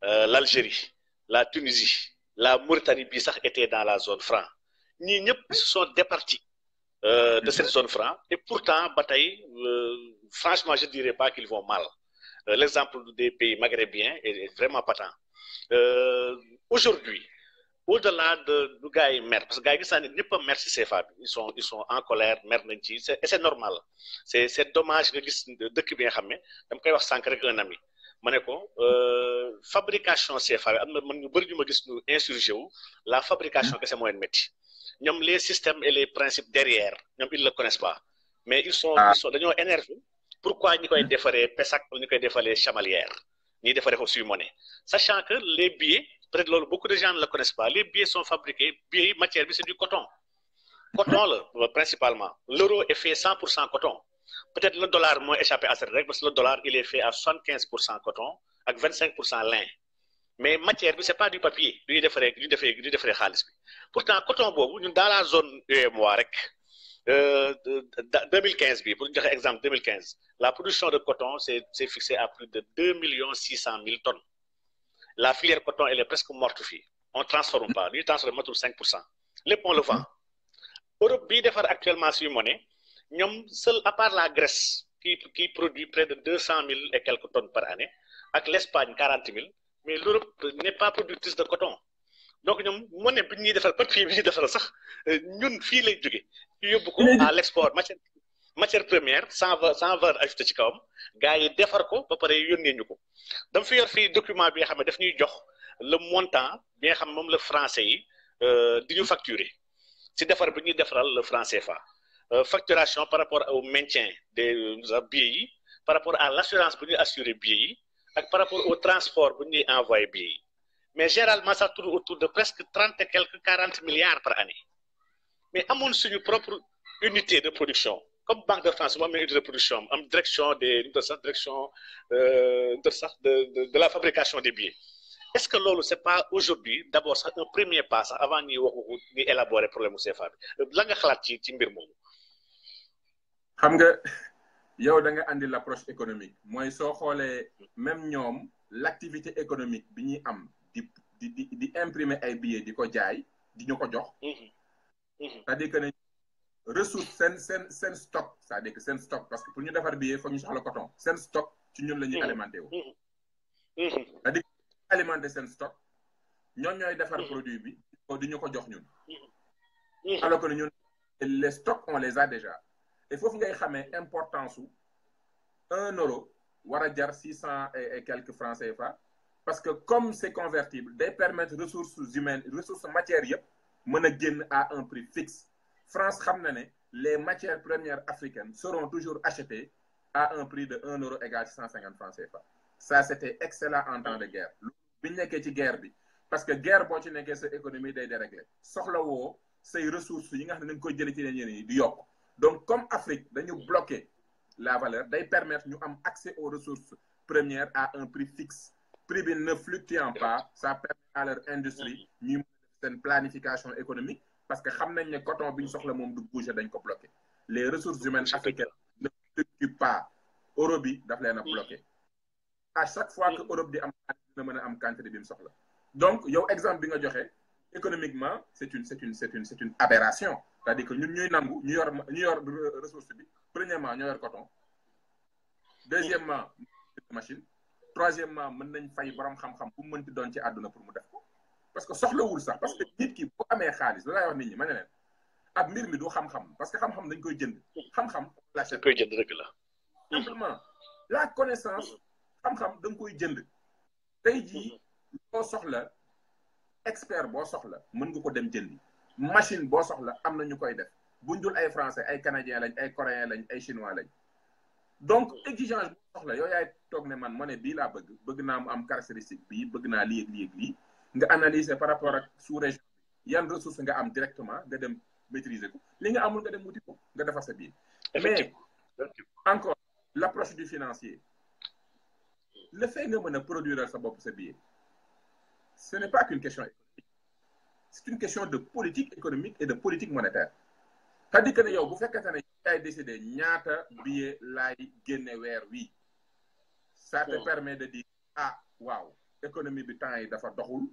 l'Algérie la Tunisie la Mauritanie bi sax était dans la zone franc ñii ñëpp se sont départis de cette zone franc et pourtant ba tey franchement je dirais pas qu'ils vont mal l'exemple des pays maghrébiens est vraiment patent aujourd'hui au-delà de du gars yi mer parce que gars yi gis naa ne ñëpp a mer ci CFA bi ils sont en colère mer nañ ci et c'est normal c'est dommage nga gis dëkk bi nga xam ne dama koy wax sànq rek un ami ma ne ko fabrication CFA bi am na man ñu bëri ñu ma gis ñu insurgé wu la fabrication kese moo leen métti ñoom les systèmes et les principes derrière ñoom ils le connaissent pas mais ils sont dañoo énervé pourquoi ñi koy defaree PESAC ñu koy defaree chamalière ñi defaree ko suy monnaie sachant que les billets peut-être beaucoup de gens ne le connaissent pas. Les billets sont fabriqués, billets matière, c'est du coton. Coton, principalement. L'euro est fait 100% coton. Peut-être le dollar m'a échappé à cette règle parce que le dollar, il est fait à 75% coton avec 25% lin. Mais matière, ce n'est pas du papier. Pourtant, coton, dans la zone UEMOA, 2015, pour dire exemple 2015, la production de coton s'est fixée à plus de 2 600 000 tonnes. La filière coton, elle est presque morte. On ne transforme pas. Nous transformons 5%. Les ponts le vent. L'Europe, actuellement, sur monnaie, seul à part la Grèce, qui produit près de 200 000 et quelques tonnes par année, avec l'Espagne, 40 000, mais l'Europe n'est pas productrice de coton. Donc, nous avons fait des papiers, nous avons fait beaucoup à l'export, matière première, sans valeur ajoutée ci kawam gars yi defar ko ba pare yónnee ñu ko dama fi yor fii document bi nga xam ne daf ñuy jox le montant bi nga xam moom la français yi di ñu facturer si defar bi ñuy defaral le franc CFA facturation par rapport au maintien des billets yi par rapport à l'assurance bu ñuy assurer billets yi ak par rapport au transport bu ñuy envoyer billets yi mais généralement ça tourne autour de presque 30 et quelques 40 milliards par année mais amoon suñu propre unité de production comme Banque de France, moi, unité de production, en direction de la fabrication des billets. Est-ce que l'on c'est pas aujourd'hui, d'abord, un premier pas avant d'élaborer le problème au CFA? Là, nga xalat ci mbir mom. Xam nga yow da nga andi l'approche économique. Moy so xolé même ñom l'activité économique bi ñi am di imprimer ay billets di ko jaay di ñu ko jox. C'est-à-dire que ressources sen stock c'est-à-dire que sen stock parce que pour ñu defar billet faut ñu soxla coton sen stock ci ñun la ñuy alimenté wu c'est-à-dire alimenter sen stock ñoom ñooy defar produit bi di ñu ko jox ñun alors que ñun les stocks on les a déjà et foofu ngay xamee importance su 1 euro war a jar 600 et quelques francs CFA parce que comme c'est convertible day permettre ressources humaines ressources matières yëpp mën a génn à un prix fixe France xam na ne les matières premières africaines seront toujours achetées à un prix de 1 euro égal 150 francs CFA. Ça, c'était excellent en temps de guerre. bi ñu nekkee ci guerre bi parce que guerre boo ci nekkee sa économie day déréglé soxla woo say ressources yi nga xam ne dañ koy jëlee ci yeneen yi di yokk donc comme Afrique dañu bloqué la valeur day permettre ñu am accès aux ressources premières à un prix fixe prix bi ne fluctuant pas ça permet à leur industrie ñuy mën a def seen planification économique parce que xam nañ ne coton bi ñu soxla moom du bouger dañ ko bloqué les ressources humaines africaines ne fluctuent pas Europe bi daf leen a bloqué à chaque fois que Europe di am dina mën a am quantité bi mu soxla donc yow exemple bi nga joxe économiquement c'est une aberration c'est-à-dire que ñun ñuy nangu ñu yor ressource bi premièrement ñoo yor coton deuxièmement machine troisièmement mën nañ fay borom xam-xam bu mënti doon ci àdduna pour mu def ko parce que soxlawul sax parce que nit ki bu amee xaalis da lay wax nit ñi ma ne leen ab mbir mi du xam-xam parce que xam-xam dañ koy jënd xam-xam dañ koy jënd rek la simplement la connaissance xam-xam da nga koy jënd tey jii boo soxla expert boo soxla mën nga ko dem jëndi machine boo soxla am na ñu koy def buñ dul ay français ay canadiens lañ ay coréens lañ ay chinois lañ donc exigence boo soxla yow yaay toog ne man monnaie bii laa bëgg naa mu am caractéristique bii bëgg naa lii ak lii ak lii nga analyser par rapport ak sous-région bi yan ressource nga am directement nga dem maîtriser ko li nga amul nga dem wuti ko nga defar sa biir mais encore l'approche du financier le fait nga mën a produire sa bopp sa billet ce n'est pas qu'une question économique c'est une question de politique économique et de politique monétaire c'est-à-dire que ne yow bu fekkente ne yaay décider ñaata billet laay génne weer wi ça te permet de dire ah waaw économie bi temps yi dafa doxul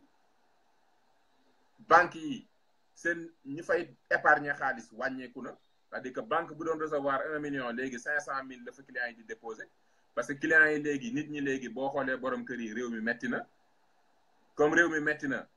banque yi seen ñi fay épargner xaalis wàññeeku na c'est-à-dire que banque bu doon recevoir 1 million léegi 500 000 la fa clients yi di déposer parce que clients yi léegi nit ñi léegi boo xoolee borom kër yi réew mi metti na comme réew mi metti na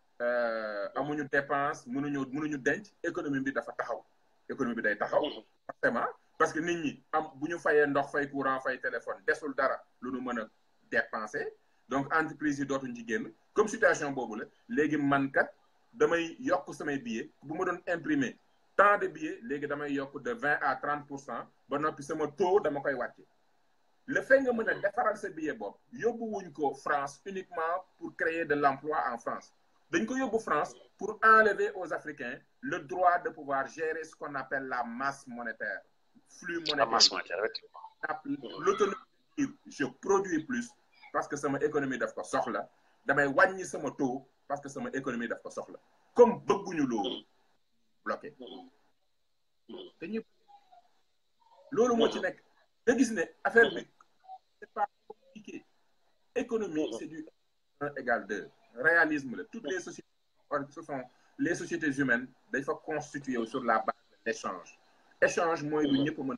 amuñu dépense mënuñu denc économie bi dafa taxaw économie bi day taxaw forcément parce que nit ñi am bu ñu fayee ndox fay courant fay téléphone desul dara lu nu mën a dépenser donc entreprise yi dootuñ ci génn comme situation boobu la léegi man kat damay yokk samay billets bu ma doon imprimer tant de billets léegi damay yokk de 20 à 30% ba noppi sama taux dama koy wàcce le fait nga mën a defaral sa billet bopp yóbbu wuñ ko France uniquement pour créer de l'emploi en France dañ ko yóbbu France pour enlever aux Africains le droit de pouvoir gérer ce qu'on appelle la masse monétaire, flux monétaire. La masse monétaire, l'autonomie de dire je produis plus parce que sama économie daf ko soxla, damay wàññi sama taux parce que sama économie daf ko soxla. Comme bëgguñu loolu bloqué. te ñu loolu moo ci nekk nga gis ne affaire bi c'est pas compliqué. Économie c'est du 1 égale 2. Réalisme la toutes les sociétés ce sont les sociétés humaines dañ fa constitué sur la base de l'échange. Échange mooy lu ñëpp mën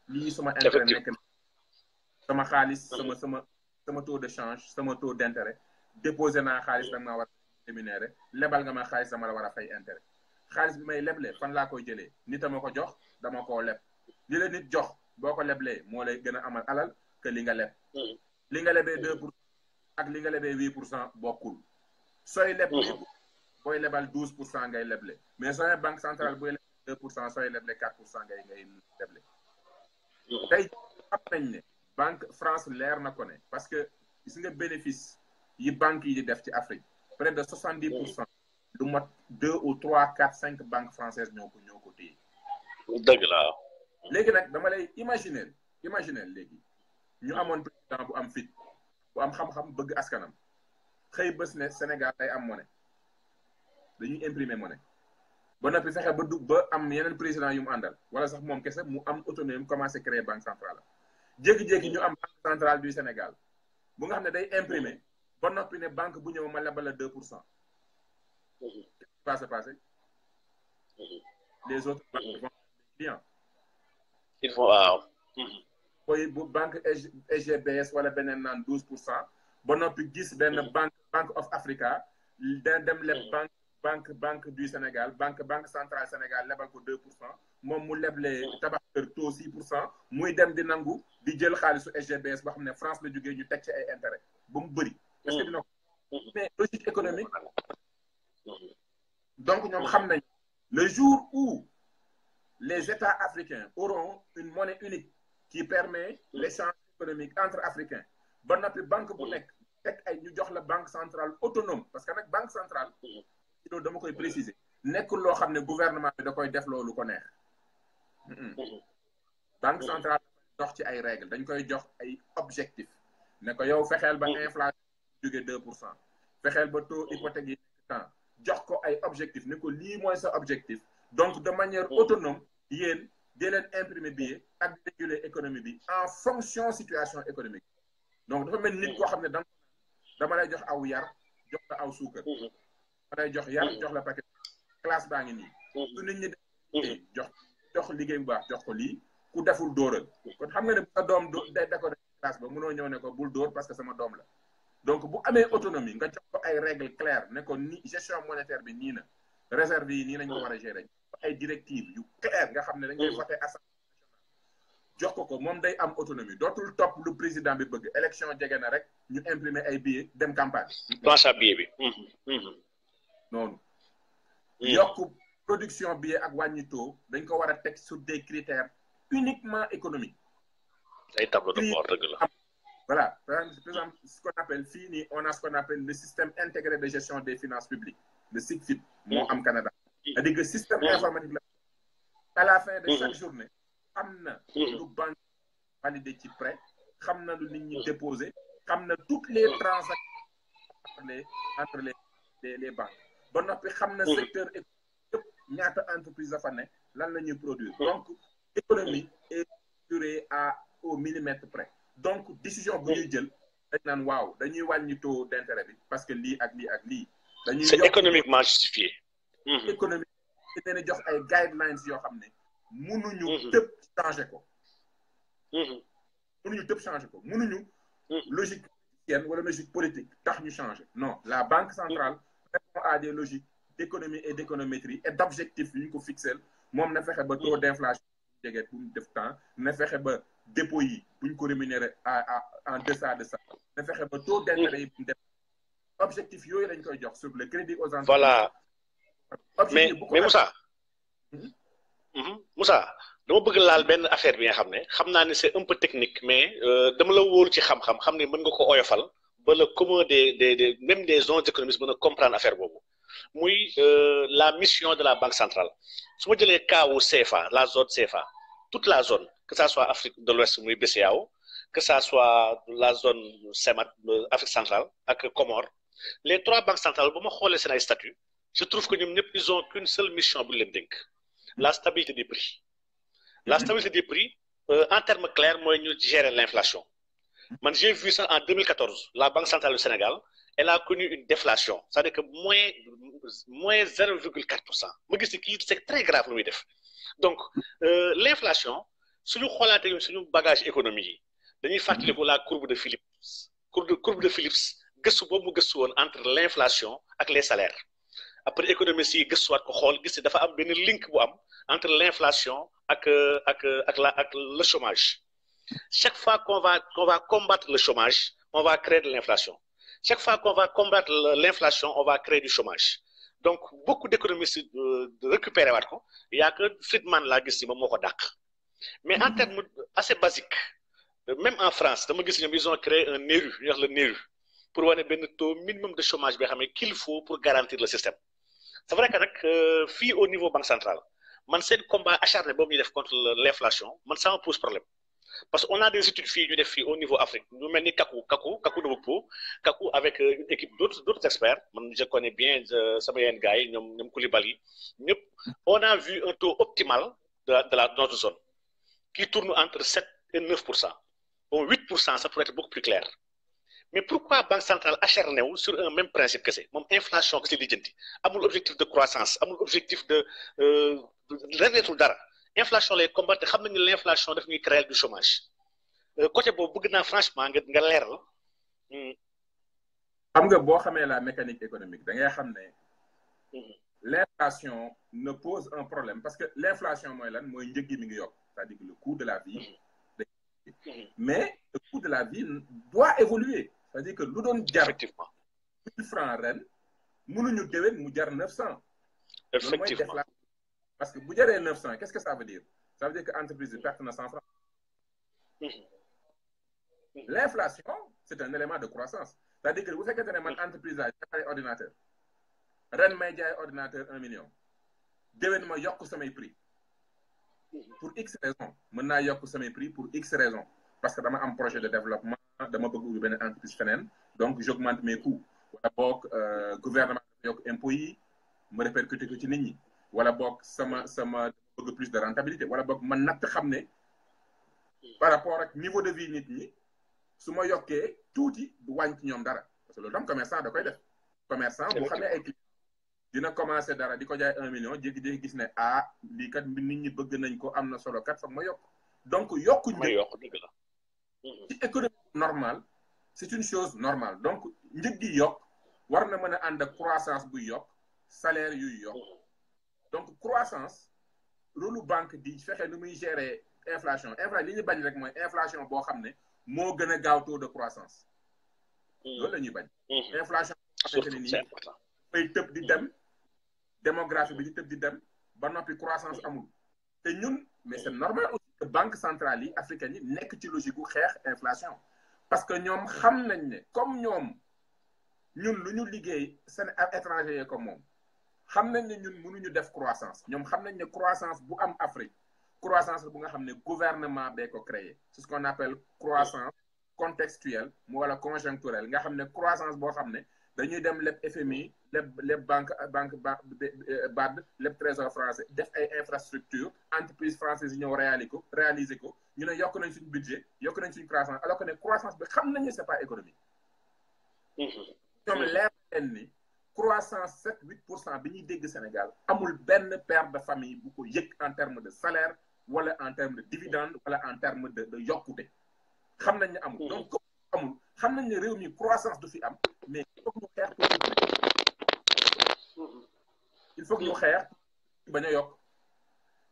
lii sama intérêt nekk sama xaalis sama taux de change sama taux d'intérêt déposé naa xaalis da nga maa war a rémunérer lebal nga ma xaalis dama la war a fay intérêt xaalis bi may leble fan laa koy jëlee nit a ma ko jox dama koo leb li la nit jox boo ko leblee moo lay gën a amal alal que li nga leb li nga lebee 2% ak li nga lebee 8% bokkul sooy leb booy lebal 12% ngay leble mais sooy banque centrale booy leb 2% sooy leble 4% ngay leble tey xam nañ ne banque France leer na ko ne parce que gis nga bénéfice yi banques yi di def ci Afrique près de 70% lu mat 2 ou 3 4 5 banques françaises ñoo ko téye. dëgg la. léegi nag dama lay imaginer léegi ñu amoon président bu am fit bu am xam-xam bëgg askanam xëy bés ne Sénégal day am monnaie dañuy imprimer monnaie ba noppi fexe ba am yeneen président yu mu àndal wala sax moom kese mu am autonomie commencé créer banque centrale jékki-jékki ñu am banque centrale du Sénégal bu nga xam ne day imprimer ba noppi ne banque bu ñëw ma lebal la 2%. Qu'est-ce qui va se passer? Les autres banques vont clients. Il faut waaw. booy bu banque SGBS wala beneen naan 12%. ba noppi gis benn banque of Africa dem leb banque du Sénégal banque centrale Sénégal lebal ko 2%. moom mu leble tabax kër taux 6%. muy dem di nangu di jël xaalisu SGBS boo xam ne France la jógee ñu teg ci ay intérêt ba mu bëri. est-ce que dina ko mais logique économique. Donc ñoom xam nañ le jour où les États africains auront une monnaie unique qui permet l'échange économique entre Africains ba noppi banque bu nekk teg ay ñu jox la banque centrale autonome parce que nag banque centrale loolu dama koy préciser nekkul loo xam ne gouvernement bi da koy def loolu ko neex banque centrale dox ci ay règles dañ koy jox ay objectifs ne ko yow fexeel ba inflation jóge 2%, fexeel ba taux hypothèque yi temps jox ko ay objectifs ne ko lii mooy sa objectif donc de manière autonome yéen di leen imprimer billet ak réguler économie bi en fonction situation économique. Donc dafa mel nit koo xam ne dama lay jox aw yar jox la aw suukar dama lay jox yar jox la paquet classe baa ngi nii su nit ñi jox liggéey bu baax jox ko lii ku deful dóoral kon xam nga ne sa doom day décorer classe ba mënoo ñëw ne ko bul dóor parce que sama doom la. Donc bu amee autonomie nga jox ko ay règles claires ne ko ni gestion monétaire bi nii na réserve yi nii nañ ko war a gérer ay directives yu claires nga xam ne dañ koy voté assemblée nationale jox ko moom day am autonomie dootul topp lu président bi bëgg élection jege na rek ñu imprimer ay billets dem campagne. planche à billet bi. noonu. yokk production billet ak wàññi taux dañ ko war a teg sur des critères uniquement économiques. ay tableau de bord dëgg la. Voilà, par exemple, ce qu'on appelle FINI, on a ce qu'on appelle le système intégré de gestion des finances publiques, le SIGFIP, au Canada. C'est-à-dire que le système informatique, à la fin de chaque journée, le banque validé qui prêt, le ligne déposé, toutes les transactions entre les banques. Bon, après, le secteur économique, entreprise lan la ñuy produire. Donc, l'économie est structurée au millimètre près. Donc décision bu ñuy jël dañ naan waaw dañuy wàññi taux d'intérêt bi parce que lii ak lii ak lii. dañuy c'est économiquement justifié. économique dañ leen jox ay guidelines yoo xam ne mënuñu tëb changer ko. mënuñu tëb changer ko mënuñu. logique politicienne wala logique politique tax ñu changer. Non, la banque centrale répond à des logiques d'économie et d'économétrie et d'objectifs yu ñu ko fixel moom na fexe ba taux d'inflation jege bu ñu def temps na fexe ba dépôt yi bu ñu ko rémunérer en deçà de ça na fexe ba taux d'intérêt yi bu ñu def objectif yooyu lañ koy jox sur le crédit aux entreprises. Voilà mais Moussa. Moussa dama bëgg laal benn affaire bi nga xam ne xam naa ne c'est un peu technique mais dama la wóolu ci xam-xam xam ne mën nga ko oyofal le commun même des zones économiques mën a comprendre affaire boobu muy la mission de la banque centrale su ma jëlee cas wu CFA la zone CFA toute la zone que ça soit Afrique de l'Ouest muy BCEAO que ça soit la zone CEMAT Afrique centrale ak Comores les trois banques centrales bu ma xoolee seen ay statut je trouve que ñoom ñëpp ils ont qu'une seule mission bu leen dénk la stabilité des prix la stabilité des prix en termes clairs mooy ñu gérer l'inflation. J'ai vu ça en 2014. La Banque centrale du Sénégal, elle a connu une déflation. C'est-à-dire que moins 0,4%. C'est très grave, Louis Def. Donc, l'inflation, si nous regardons sur nos bagages économiques, nous faisons la courbe de Phillips. Courbe de Phillips, entre l'inflation et les salaires. Après l'économie, il y a un link entre l'inflation et le chômage. Chaque fois qu'on va combattre le chômage, on va créer de l'inflation. Chaque fois qu'on va combattre l'inflation, on va créer du chômage. Donc, beaucoup d'économistes récupèrent. Il n'y a que Friedman là qui mais en termes assez basiques, même en France, ils ont créé un NERU, le NERU, pour avoir un taux minimum de chômage qu'il faut pour garantir le système. C'est vrai que au niveau banque centrale, c'est un combat acharné contre l'inflation, ça me pose problème. Parce qu'on a des études filles au niveau Afrique. Nous menons Kakou de Boupo, Kakou avec une équipe d'autres experts. Je connais bien Sabayen Gaye, Nyom Koulibaly. On a vu un taux optimal de notre zone qui tourne entre 7 et 9%. Bon, 8%, ça pourrait être beaucoup plus clair. Mais pourquoi la Banque centrale acharnée sur un même principe que c'est inflation que c'est l'identité, l'objectif de croissance, l'objectif de révéler dara. Inflation les combattre xam nañu l'inflation daf ñuy créer du chômage côté boobu bëgg naa franchement nga leeral. xam nga boo xamee la mécanique économique da ngay xam ne l'inflation ne pose un problème parce que l'inflation mooy lan mooy njëg gi mi ngi yokk c'est-à-dire que le coût de la vie mais le coût de la vie doit évoluer c'est-à-dire que lu doon jar 1000 francs ren mënuñu déwén mu jar 900. Effectivement. Parce que vous avez 900, qu'est-ce que ça veut dire? Ça veut dire que l'entreprise perd 100 francs. L'inflation, c'est un élément de croissance. C'est-à-dire que vous faites une entreprise à ordinateur. Ren Media ordinateur 1 million. Deven ma yok samay prix. Pour X raisons. Maintenant yok samay prix pour X raisons. Parce que dama am projet de développement, dama bëgg ubbi benn entreprise feneen. Donc j'augmente mes coûts. Wala bok gouvernement yok impôts yi, me répercuter ko ci nit ñi. Wala bok sama bëgg plus de rentabilité. Wala bok man natt xam ne par rapport ak niveau de vie nit ñi su ma yokkee tuuti du wàññi ci ñoom dara parce que loolu tam commerçant da koy def commerçant bu xamee ay clients dina commencer dara di ko jaay 1 million jékki-jékki gis ne ah lii kat nit ñi bëgg nañ ko am na solo kat foog ma yokk donc yokkuñ ci économie normale c'est une chose normale donc njëg gi yokk war na mën a ànd ak croissance buy yokk salaire yuy yokk donc croissance rôle banque di fexe nu muy gérer inflation li ñu bañ rek mooy inflation boo xam ne moo gën a gaaw taux de croissance loolu la ñuy bañ inflation xamante ne nii fay tëb di dem démographie bi di tëb di dem ba noppi croissance amul te ñun mais c'est normal aussi que banque centrale yi africaine yi nekk ci logique gu xeex inflation parce que ñoom xam nañ ne comme ñoom ñun lu ñu liggéey seen étranger yi comme moom xam nañ ne ñun mënuñu def croissance ñoom xam nañ ne croissance bu am Afrique croissance bu nga xam ne gouvernement bee ko créé c'est ce qu'on appelle croissance contextuelle mu wala conjoncturelle nga xam ne croissance boo xam ne dañuy dem leb FMI leb banque BAD leb trésor français def ay infrastructure entreprise française yi ñëw réaliser ko ñu ne yokk nañ suñu budget yokk nañ suñu croissance alors que ne croissance bi xam nañ ne c'est pas économique ñoom leer leen ni croissance 7-8% bi ñuy dégg Sénégal amul benn père de famille bu ko yëg en termes de salaire wala en termes de dividende wala en termes de yokkute xam nañ ne amul donc comme amul xam nañ ne réew mi croissance du fi am mais il faut que ñu xeex il faut que ñu xeex bañ a yokk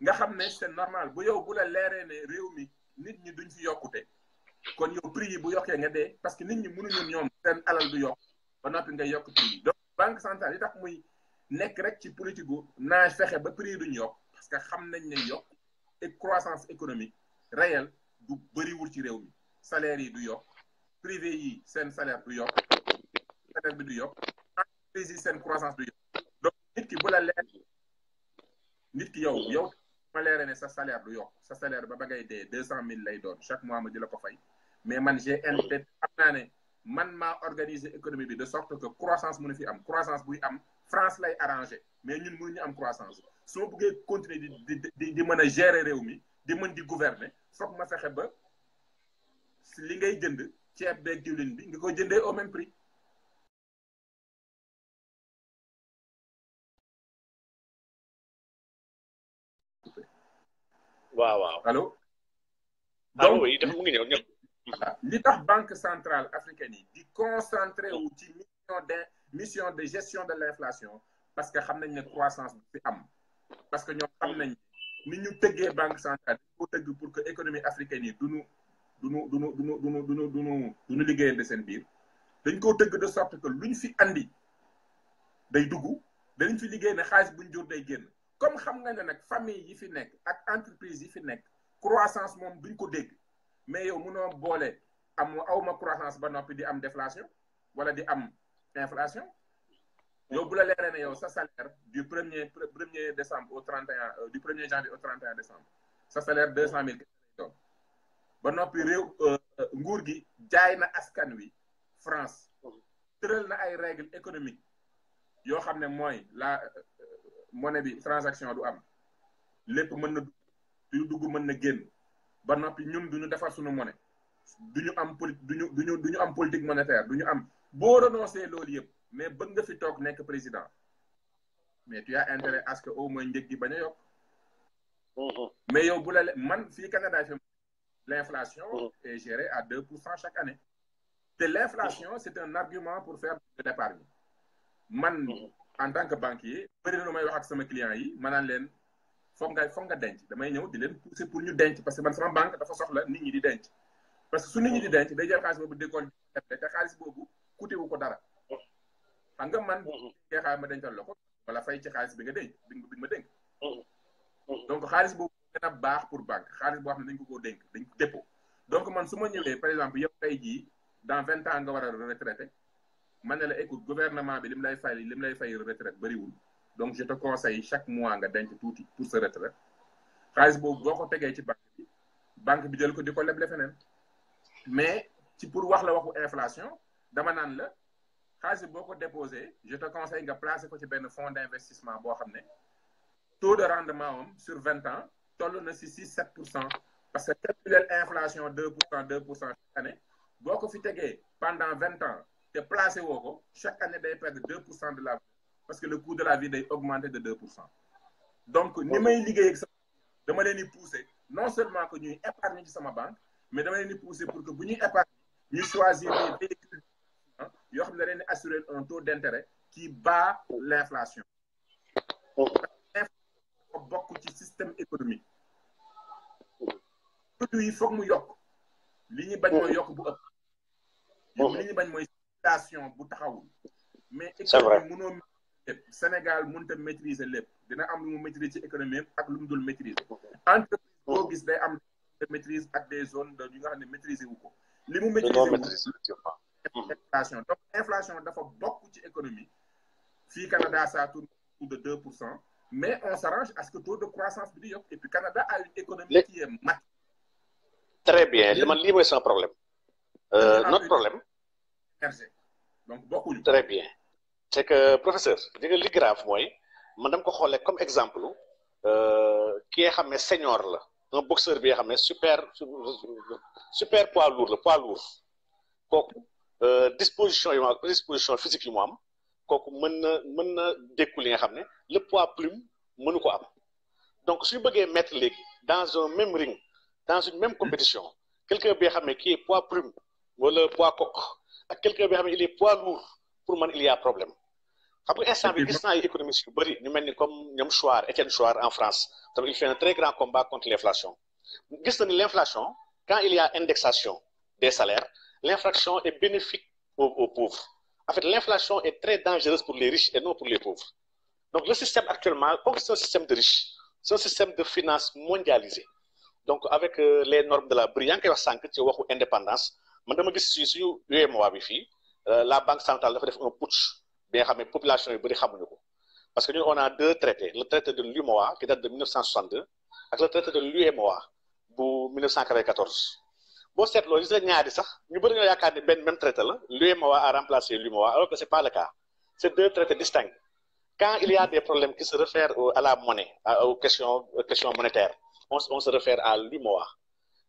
nga xam ne c'est normal bu yow bu la leeree ne réew mi nit ñi duñ fi yokkute kon yow prix yi bu yokkee nga dee parce que nit ñi mënuñu ñoom seen alal du yokk ba noppi nga yokk prix yi donc banque centrale yi tax muy nekk rek ci politique gu naa fexe ba prix yi duñ yokk parce que xam nañ ne yokk et croissance économique réelle du bëriwul ci réew mi salaire yi du yokk privé yi seen salaire du yokk salaire bi du yokk entreprise yi seen croissance du yokk donc nit ki bu la leer nit ki yow ma leere ne sa salaire du yokk sa salaire ba ngay dee 200 000 lay doon chaque mois ma di la ko fay mais man j'ai intérêt xam naa ne man maa organiser économie bi de sorte que croissance mënu fi am croissance buy am France lay arrangé mais ñun mënuñu am croissance su ma bëggee continuer di mën a gérer réew mi di mën di gouverner foog ma fexe ba li ngay jënd ceeb beeg diwlin bi nga koy jëndee au même prix. waaw allo. donc oui dafa mu ngi ñëw ñëpp. li tax banque centrale africaine yi di concentré wu ci mission de gestion de l'inflation parce que xam nañ ne croissance bi am parce que ñoom xam nañ ni ñu tëggee banque centrale di ko tëgg pour que économie africaine yi duñu liggéeyante seen biir dañ koo tëgg de sorte que luñ fi andi day dugg dañ fi liggéey ne xaalis buñ jur day génn comme xam nga ne nag famille yi fi nekk ak entreprise yi fi nekk croissance moom duñ ko dégg mais yow mënoo boole awma croissance ba noppi di am déflation wala di am inflation yow bu la leeree ne yow sa salaire du premier décembre au 31 du 1er janvier au 31 décembre sa salaire 200 000 doon ba noppi réew nguur gi jaay na askan wi France tëral na ay règles économiques yoo xam ne mooy la monnaie bi transaction du am lépp mën na dugg mën na génn ba noppi ñun duñu defar suñu monnaie duñu am duñu am politique monétaire duñu am boo renoncé loolu yëpp mais bëgg nga fi toog nekk président mais tu as intérêt à ce que au moins njëg gi bañ a yokk mais yow bu la man fii Canada fi l'inflation est gérée à 2% chaque année te l'inflation c'est un argument pour faire de l'épargne man en tant que banquier bëri na lu may wax ak sama clients yi ma naan leen foog nga denc damay ñëw di leen pousser pour ñu denc parce que man sama banque dafa soxla nit ñi di denc parce que su nit ñi di denc day jël xaalis boobu décolle te xaalis boobu coûté wu ko dara xam nga man kee xaalis ma dencal la ko wala fay ci xaalis bi nga denc bi ma dénk donc xaalis boobu gën a baax pour banque xaalis boo xam ne dañ ko koo dénk dañ ko dépôt donc man su ma ñëwee par exemple yow tey jii dans 20 ans nga war a retraité man ne la écoute gouvernement bi li mu lay fay retraite bëriwul donc je te conseille chaque mois nga denc tuuti pour sa retraite xaalis boobu boo ko tegee ci banque bi jël ko di ko leble feneen mais ci pour wax la waxu inflation dama naan la xaalis bi boo ko déposé je te conseille nga placer ko ci benn fonds d'investissement boo xam ne taux de rendement am sur 20 ans toll na si 6-7% parce que calculer inflation 2% chaque année boo ko fi tegee pendant 20 ans te placé woo ko chaque année day perdre 2% de la vie parce que le coût de la vie day augmenter de 2%. donc ni may liggéey ak sama dama leen di pousser non seulement que ñuy épargner ci sama banque mais dama leen di pousser pour que bu ñuy épargner ñu choisir des véhicules yoo xam ne da leen di assurer un taux d'intérêt qui bat l'inflation. bokk ci système économique produit yi foog mu yokk li ñu bañ mooy yokk bu ëpp li ñu bañ mooy situation bu taxawul mais économie mënoo lépp Sénégal mënut a maîtriser lépp dina am lu mu maîtriser ci économie ak lu mu dul maîtriser entreprise boo gis day am de maîtrise ak des zones de yu nga xam ne maîtriser wu ko li mu maîtriser inflation donc inflation dafa bokk ci économie fii Canada ça tourne autour de 2%. Mais on s'arrange à ce que le taux de croissance bi di yokk et puis Canada a une économie qui est mature. Très bien li man lii mooy sans problème. Notre problème. donc bokkuñu. Très bien c'est que professeur di nga li grave mooy man dama ko xoolee comme exemple ki nga xam ne senior la un boxeur bi nga xam ne super poids lourd la poids lourd kooku disposition physique yi mu am. kooku mën na dékku li nga xam ne le poids plume mënu ko am donc suñu bëggee mettre léegi dans un même ring dans une même compétition quelqu'un bi nga xam ne qui est poids plume wala poids coq ak quelqu'un bi nga xam ne il est poids lourd pour man il y a problème xam nga instant bi gis naa ay économistes yu bëri ñu mel ni comme ñoom Chouard Étienne Chouard en France tamit il fait un très grand combat contre l'inflation gis na ni l'inflation quand il y a indexation des salaires l'inflation est bénéfique aux pauvres. En fait, l'inflation est très dangereuse pour les riches et non pour les pauvres. Donc, le système actuellement, comme c'est un système de riches, c'est un système de finance mondialisé. Donc, avec les normes de la brillante indépendance, man dama gis suñu UEMOA bi fii la banque centrale dafa def un putsch bi nga xam ne population yu bëri xamuñu ko parce que ñun on a deux traités le traité de l'UEMOA qui date de 1962 ak le traité de l'UEMOA bu 1994 boo seetloo gis nga ñaari sax ñu bëri ñoo yaakaar ne benn même traité la l'UEMOA a remplacé l'UEMOA alors que c'est pas le cas c'est deux traités distincts quand il y a des problèmes qui se réfèrent à la monnaie aux questions monétaires on se réfère à l'UEMOA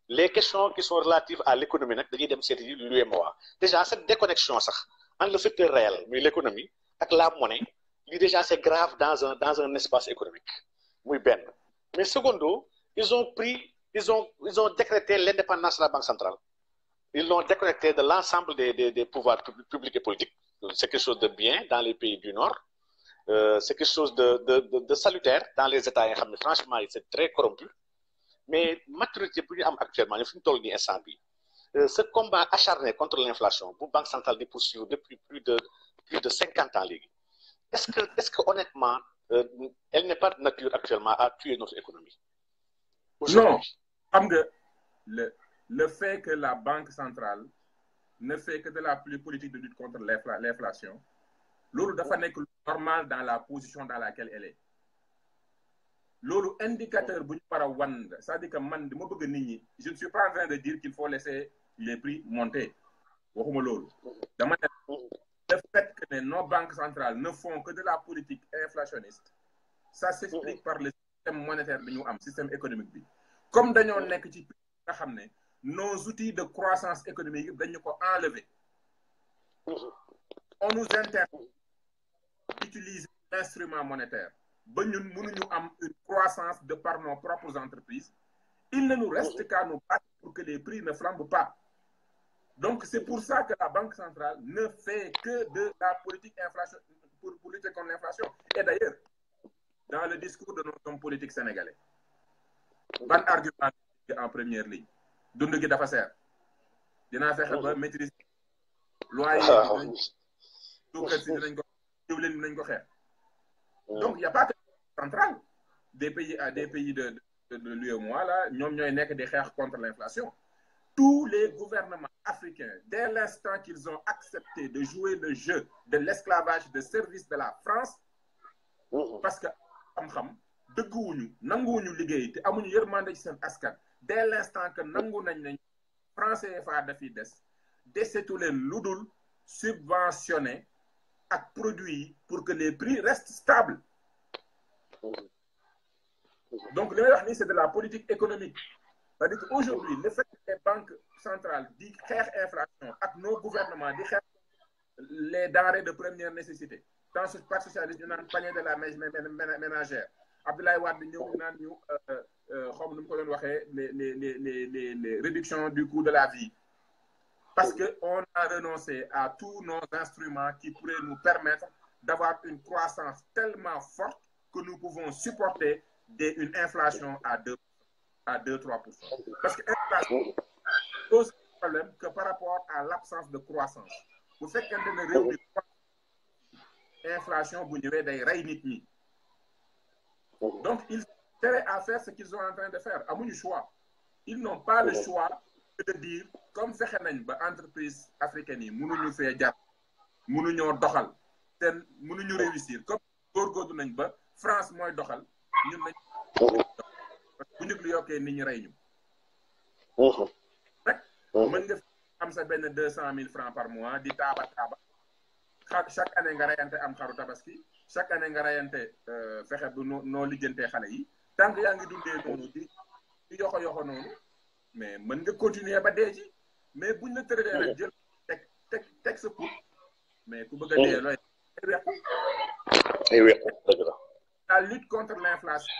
les questions qui sont relatives à l'économie nag dañuy dem seeti l'UEMOA déjà cette déconnexion sax entre le secteur réel muy l'économie ak la monnaie lii déjà c'est grave dans un espace économique muy benn mais secondo ils ont décrété l'indépendance de la banque centrale ils l'ont déconnecté de l'ensemble des pouvoirs publics et politiques c'est quelque chose de bien dans les pays du Nord c'est quelque chose de salutaire dans les États yi nga xam ne franchement c'est très corrompu mais maturité bu ñu am actuellement ñu fi ñu toll nii instant bi ce combat acharné contre l'inflation bu banque centrale di poursuivre depuis plus de 50 ans léegi est-ce que honnêtement elle n'est pas de nature actuellement à tuer notre économie non xam nga le fait que la banque centrale ne fait que de la politique de lutte contre l'inflation loolu dafa nekk normal dans la position dans laquelle elle est loolu indicateur bu ñu war a wan c'est-à-dire que man dama bëgg nit ñi je ne suis pas en train de dire qu'il faut laisser les prix monter waxuma loolu dama ne le fait que nos banques centrales ne font que de la politique inflationniste ça s'explique par le système monétaire bi ñu am système économique bi comme dañoo nekk ci nga xam ne nos outils de croissance économique yi dañu ko enlever on nous interdit d'utiliser l'instrument monétaire ba ñun mënuñu am une croissance de par nos propres entreprises il ne nous reste qu'à nous battre pour que les prix ne flambent pas donc c'est pour ça que la banque centrale ne fait que de la politique inflation pour lutter contre l'inflation et d'ailleurs dans le discours de nos hommes politiques sénégalais ban argument en première ligne dund gi dafa seer dinaa fexe ba maîtriser loyer suukar si dinañ ko diwlin dinañ ko xeex donc il y a pas que centrale des pays de l'UEMOA là ñoom ñooy nekk di xeex contre l'inflation tous les gouvernements africains dès l'instant qu'ils ont accepté de jouer le jeu de l'esclavage de service de la France parce que xam-xam dëgguwuñu nanguwuñu liggéey te amuñu yërmande ci seen askan dès l'instant que nangu nañ ne français CFA dafiy desetu leen lu dul subventionné ak produits pour que les prix restent stables donc li may wax nii c'est de la politique économique c'est-à-dire que aujourd'hui le fait que les banques centrales di xeex inflation ak nos gouvernements di xeex les denrées de première nécessité dans ce parti socialiste ñu naan panier de la ménagère Abdoulaye Wade ñëw naan ñu xaw ma nu mu ko doon waxee les réductions du coût de la vie parce que on a renoncé à tous nos instruments qui pourraient nous permettre d'avoir une croissance tellement forte que nous pouvons supporter une inflation à 2-3%. Parce que l'inflation pose un problème que par rapport à l'absence de croissance. Bu fekkente ne réew mi inflation bu ñëwee day rey nit ñi. Donc ils intérêt à faire ce qu'ils sont en train de faire amuñu choix. Ils n'ont pas le choix de dire comme fexe nañ ba entreprise africaine yi mënuñu fee jar mënuñoo doxal te mënuñu réussir comme góorgóorlu nañ ba France mooy doxal ñun nañ parce que bu njëkk lu yokkee nit ñi rey ñu rek mën nga am sa benn 200 000 francs par mois di taaba chaque année nga reyante am xaru tabaski chaque année nga reyante fexe bu noo lijjantee xale yi tant que yaa ngi dundee noonu di yoxo noonu mais mën nga continuer ba dee ci mais buñ la tëralee nag jël teg sa pour mais ku bëgg a dee looy la lutte contre l'inflation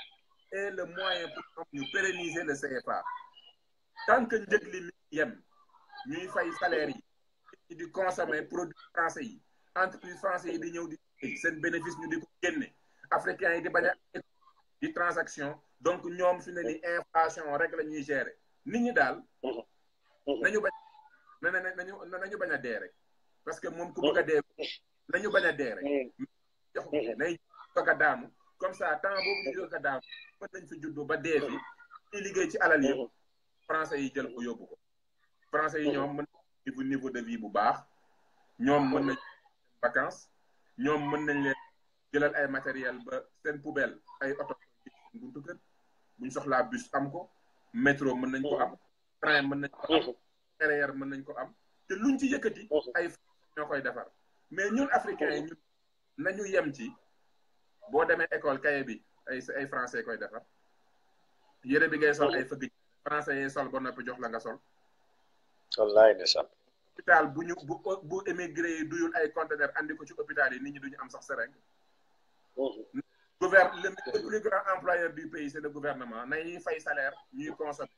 est le moyen pour ñu pérenniser le CFA tant que njëg li mi yem ñuy fay salaire yi di consommer produits français yi entreprise français yi di ñëw di seen bénéfice ñu di ko génne africains yi di bañ a di transaction donc ñoom fi ne ni inflation rek la ñuy gérer nit ñi daal nañu bañ a dee rek parce que moom ku bëgg a dee nañu bañ a dee rek jox nay bëgg a daanu comme ça temps boobu ñu bëgg a daanu mën nañ fi juddu ba dee fi ñuy liggéey ci alal yëpp français yi jël ko yóbbu ko français yi ñoom mën niveau de vie bu baax ñoom mën nañ vacances ñoom mën nañ leen jëlal ay matériel ba seen poubelle ay oto seen buntu kër buñ soxlaa bus am ko métro mën nañ ko am train mën nañ ko am RER mën nañ ko am te luñ ci yëkkati ay ñoo koy defar mais ñun africains yi ñun nañu yem ci boo demee école cahier bi ay français koy defar yére bi ngay sol ay fëgg français yi sol ba noppi jox la nga sol wallaay ndeysaan hôpital bu émigré yi duyul ay conteneur andi ko ci hôpital yi nit ñi duñu am sax seringue le plus grand employeur du pays c'est le gouvernement nañuy fay salaire ñuy consommer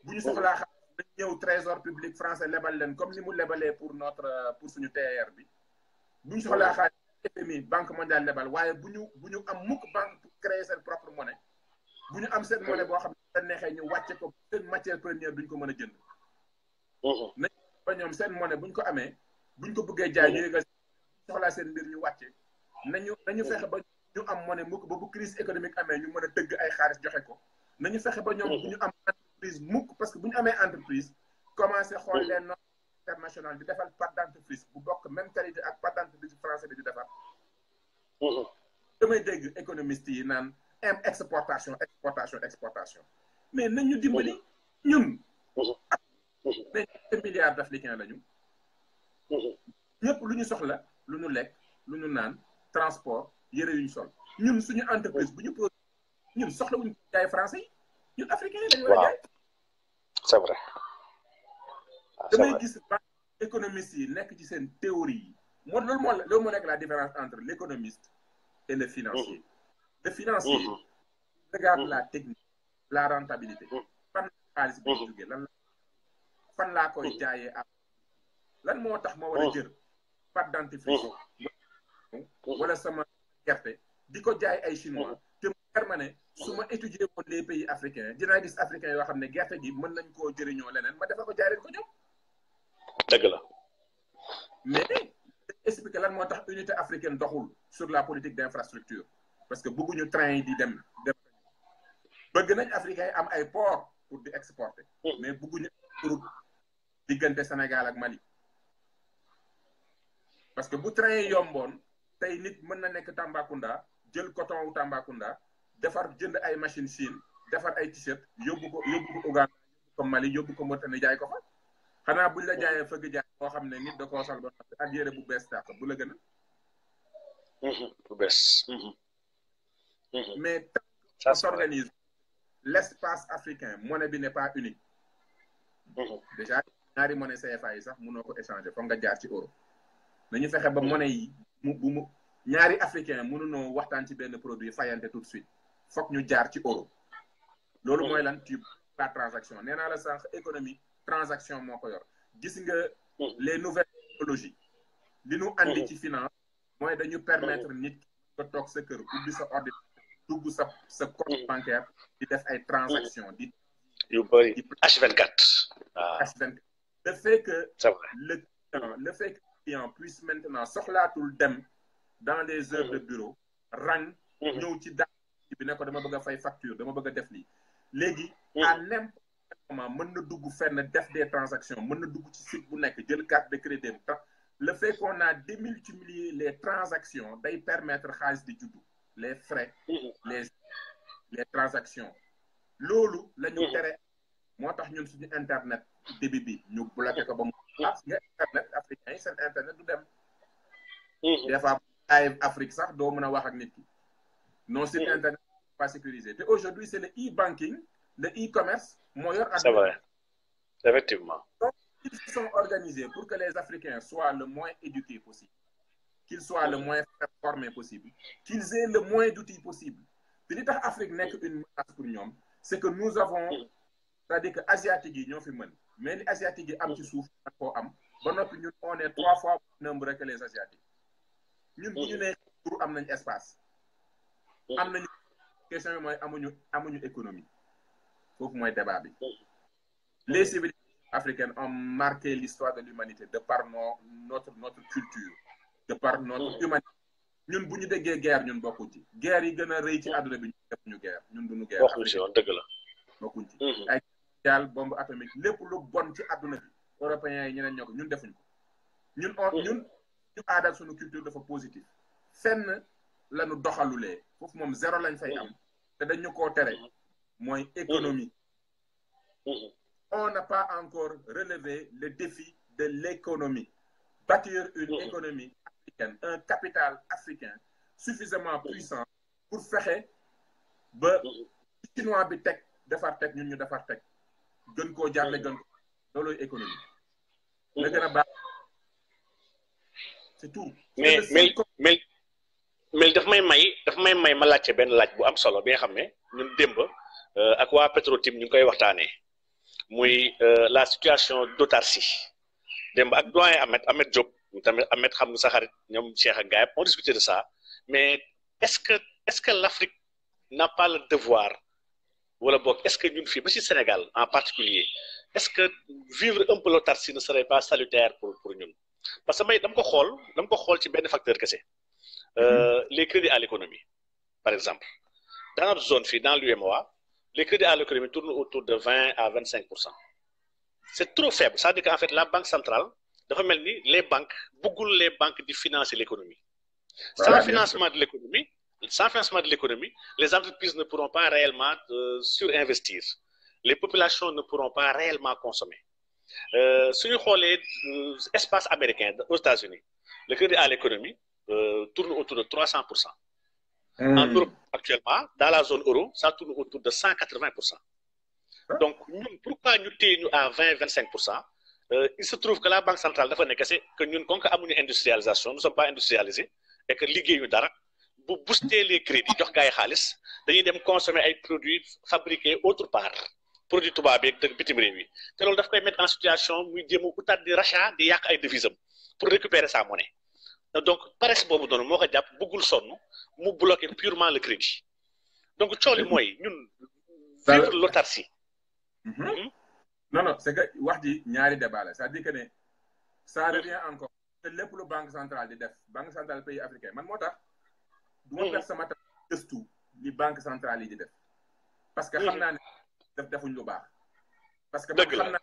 bu ñu soxlaa xam dañ ñëw trésor public français lebal leen comme ni mu lebalee pour suñu TER bi bu ñu soxlaa xaalis FMI banque mondiale lebal waaye bu ñu am mukk banque pour créer seen propre monnaie bu ñu am seen monnaie boo xam ne seen neexee ñu wàcce ko seen matière première duñ ko mën a jënd nañ ba ñoom seen monnaie buñ ko amee buñ ko bëggee jaay ñu yëgal soxlaa seen mbir ñu wàcce nañu fexe ba ñu am monnaie mukk ba bu crise économique amee ñu mën a tëgg ay xaalis joxe ko nañu fexe ba ñoom bu ñu am entreprise mukk parce que bu ñu amee entreprise commencé xool les normes internationales di defal pâte dentifrice bu bokk même qualité ak pâte dentifrice français bi di defar damay dégg économistes yi naan exportation mais nañ ñu dimbali ñun mais milliards d'Africains lañu ñëpp lu ñu soxla lu ñu lekk lu ñu naan transport yëre yuñ sol ñun suñu entreprise bu ñu produit ñun soxla wuñ jaay français yi ñun africains yi dañu war a jaay c'est vrai damay gis ba économistes yi nekk ci seen théorie yi loolu moo nekk la différence entre l'économiste et le financier le financier regarde la technique la rentabilité fan xaalis bi jógee fan laa koy jaayee ak lan moo tax ma war a jël pâte dentifrice wala sama gerte di ko jaay ay chinois te mu permanent su ma étudier woon les pays africains dinaa gis africains yoo xam ne gerte gi mën nañ koo jëriñoo leneen ma defa ko jaay leen ko ñoom dëgg la mais expliquer lan moo tax unité africaine doxul sur la politique d'infrastructure parce que bëgguñu train yi di dem bëgg nañ africains yi am ay port pour di exporter mais bëgguñu pour diggante Sénégal ak Mali parce que bu train yi yomboon tey nit mën na nekk Tambacounda jël coton wu Tambacounda defar jënd ay machine Chine defar ay t-shirt yóbbu ko Ouganda yóbbu ko Mali yóbbu ko Mauritanie jaay ko fa xanaa buñ la jaayee fëgg jaay boo xam ne nit da koo sol ba ak yére bu bees tàq bu la gën a bu bees mais ça s'organise l'espace africain monnaie bi n'est pas unique déjà ñaari monnaie CFA yi sax mënoo ko échanger foog nga jaar ci euro nañu fexe ba monnaie yi ñaari africain mënunoo waxtaan ci benn produit fayante tout de suite foog ñu jaar ci euro loolu mooy lan ci la transaction nee naa la sànq économie transaction moo ko yor gis nga les nouvelles technologies li ñu andi ci finance mooy dañu permettre nit nga toog sa kër ubbi sa ordinateur dugg sa compte bancaire di def ay transactions di yu bëri H24 H24 le fait que le fait que le client puisse maintenant soxlaatul dem dans les heures de bureau rang ñëw ci daa bi ne ko dama bëgg a fay facture dama bëgg a def lii léegi à n'importe quel moment mën na dugg fenn def des transactions mën na dugg ci site bu nekk jël carte de crédit le fait qu'on a démultiplié les transactions day permettre xaalis di juddu les frais les transactions loolu la ñu tere moo tax ñun suñu internet débit bi ñu bloqué ko ba mu nga internet africain yi seen internet du dem des fois live Afrique sax doo mën a wax ak nit ki non site internet pas sécurisé te aujourd'hui c'est le e-banking le e-commerce moo yor c'est vrai effectivement donc ils se sont organisés pour que les Africains soient le moins éduqués possible qu'ils soient le moins formés possible qu'ils aient le moins d'outils possible te li tax Afrique nekk une menace pour ñoom c'est que nous avons c'est-à-dire que asiatique yi ñoo fi mën mais li asiatique yi am ci suuf ak koo am ba noppi ñun on est 3 fois plus nombreux que les asiatiques ñun bu ñu nee pour am nañ espace am nañu question yi mooy amuñu économie foofu mooy débat bi les civilisations africaines ont marqué l'histoire de l'humanité de par notre culture de par notre humanité ñun bu ñu déggee guerre ñun bokkuñ ci guerre yi gën a rëy ci àdduna bi ñu defuñu guerre ñun duñu guerre bokkuñ ci woon dëgg la bokkuñ ci ay mondial bombe atomique lépp lu bon ci àdduna bi européens yi ñeneen ñoo ko ñun defuñ ko ñun ñu aadal suñu culture dafa positif fenn lañu doxalulee foofu moom zéro lañ fay am te dañu koo tere mooy économie. On n'a pas encore relevé le défi de l'économie. Bâtir une économie africaine, un capital africain suffisamment puissant pour faire ba chinois bi teg defar teg ñun ñu defar teg gën koo jàlle gën ko looloy économie la gën a baax c'est tout. mais daf may may ma laajte benn laaj bu am solo bi nga xam ne ñun démb ak waa Petro-Tim ñu ngi koy waxtaanee muy la situation d'autarcie démb ak doyen Ahmed Diop tamit Ahmed xam nga sa xarit ñoom Cheikh ak Gaye on discuté de ça mais est-ce que l'Afrique n'a pas le devoir wala boog est-ce que ñun fii ba ci Sénégal en particulier est-ce que vivre un peu l'autarcie ne serait pas salutaire pour ñun parce que dama ko xool ci benn facteur kese les crédits à l'économie par exemple dans notre zone fii dans l'UEMOA les crédits à l'économie tournent autour de 20 à 25%. C'est trop faible. Ça veut dire qu'en fait, la Banque centrale, les banques, beaucoup les banques de financer l'économie. Sans financement de l'économie, les entreprises ne pourront pas réellement surinvestir. Les populations ne pourront pas réellement consommer. Si nous regardons l'espace américain aux États-Unis, le crédit à l'économie tourne autour de 300%. En Europe, actuellement, dans la zone euro, ça tourne autour de 180%. Donc, pourquoi nous sommes à 20-25%? Il se trouve que la Banque centrale dafa nekk que ñun comme que amuñu industrialisation, nous ne sommes pas industrialisés, et que liggéeyu dara bu booster les crédits jox gaay xaalis dañuy dem consommer ay produits fabriqués autre part produits tubaab yi ak bitim réew yi te loolu daf koy mettre en situation muy jéem a utaat di rachat di yàq ay devisam pour récupérer sa monnaie. Donc paresse boobu noonu moo ko jàpp bëggul sonn mu bloquer purement le crédit donc cooli mooy ñun vivre l'autarcie. Non c'est que wax ji ñaari débat la c'est-à-dire que ça revient encore te lépp lu banque centrale di def banque centrale pays africain man moo tax du ma perdre sama temps gëstu li banque centrale yi di def parce que xam naa ne defuñ lu baax parce que man xam naa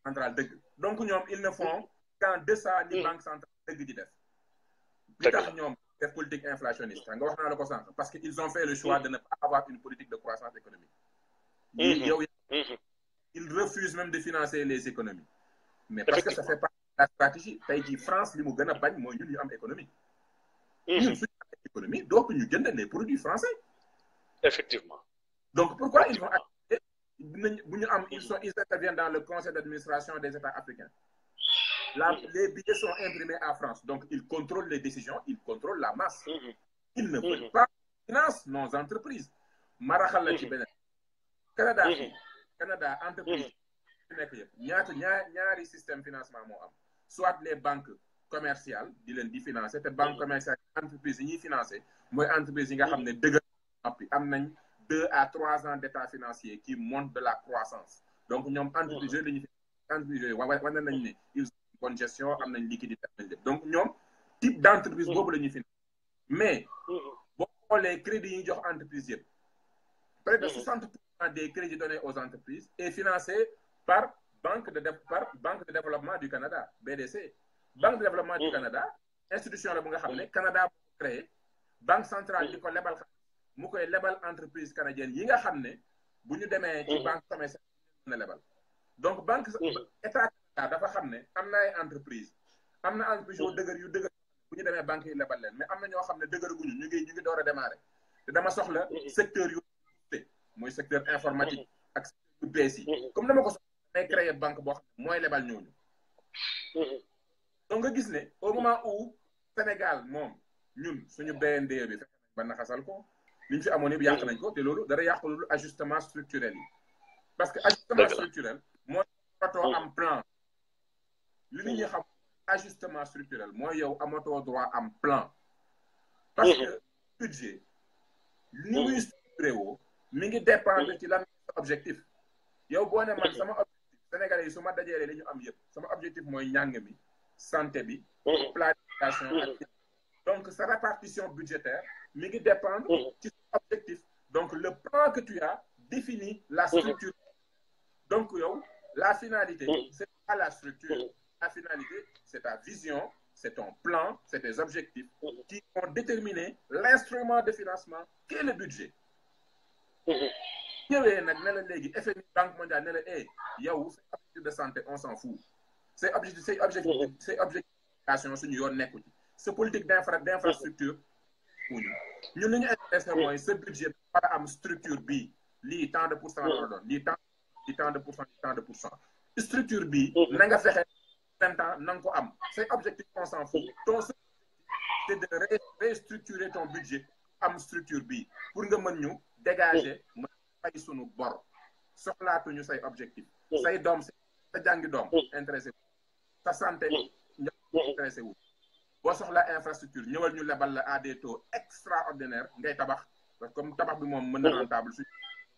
centrale dëgg donc ñoom ils ne font qu'en deçà li banque centrale dëgg di def li tax ñoom def politique inflationniste nga wax naa la ko sànq parce que ils ont fait le choix de ne pas avoir une politique de croissance économique yow ils refusent même de financer les économies mais parce que ça fait partie de la stratégie tey jii France li mu gën a bañ mooy ñun ñu am économie ñun suñu am économie donc ñu jënd les produits français effectivement donc pourquoi ils vont accepter bu ñu am ils interviennent dans le conseil d'administration des États africains les billets sont imprimés à France donc ils contrôlent les décisions ils contrôlent la masse ils ne veulent pas financer nos entreprises maraxal la ci beneen Canada entreprise nekk yëpp ñaari système financement moo am soit les banques commerciales di leen di financer te banque commerciale entreprise yi ñuy financer mooy entreprise yi nga xam ne dëgg am nañ 2 à 3 ans d'état financier qui montre de la croissance donc ñoom entreprise yooyu lañuy entreprise yooyu wane nañ ne ils ont une bonne gestion am nañ liquidité am nañ lépp donc ñoom type d'entreprise boobu la ñuy financer mais boo xoolee crédit yi ñu jox entreprise yëpp près de 60% des crédits donnés aux entreprises est financé par Banque de développement du Canada, BDC. Banque de développement du Canada, institution la bu nga xam ne Canada moo créé banque centrale di ko lebal mu koy lebal entreprise canadienne yi nga xam ne bu ñu demee ci banque commerciale na lebal donc banque état dafa xam ne am na ay entreprise am na entreprise yu dëgër bu ñu demee banque yi lebal leen mais am na ñoo xam ne dëgëraguñu ñu ngi door a démarrer te dama soxla secteur yu mooy secteur informatique ak secteur yu bees yi comme dama ko soxla damay créer banque boo xam ne mooy lebal ñooñu donc nga gis ne au moment où Sénégal moom ñun suñu BNDE bi fekk nañ ba naxasal ko li ñu fi amoon yëpp yàq nañ ko te loolu dara yàqulul ajustement structurel yi parce que ajustement structurel mooy amatoo am plan li nit ñi xam ajustement structurel mooy yow amatoo droit am plan parce que budget ni muy structuré woo mi ngi dépendre ci lan objectif yow boo ne man sama objectif sénégalais yi su ma dajeelee li ñu am yëpp sama objectif mooy njàng mi santé bi planification ak donc sa répartition budgétaire mi ngi dépendre ci sa objectif donc le plan que tu as définit la structure donc yow La finalité, c'est pas la structure. La finalité, c'est ta vision, c'est ton plan, c'est tes objectifs qui vont déterminer l'instrument de financement qui est le budget. ñëwee nag ne la léegi FMI Banque mondiale ne la yow say objectif de santé on s'en fout say objectif suñu yoon nekku ci sa politique d'infrastructure ñun li ñu intéressé mooy sa budget war a am structure bii lii tant de pourcent la doon lii tant de pourcent structure bii na nga fexe en même temps na nga ko am say objectif on s'en fout ton c'est de restructurer ton budget am structure bii pour nga mën ñu dégager fay sunu bor soxlaatuñu say objectif say doom sa jàngi doom intéressé wu sa santé intéressé wu boo soxla infrastructure ñëwal ñu lebal la à des taux extraordinaires ngay tabax parce que comme tabax bi moom mën na rentable suñu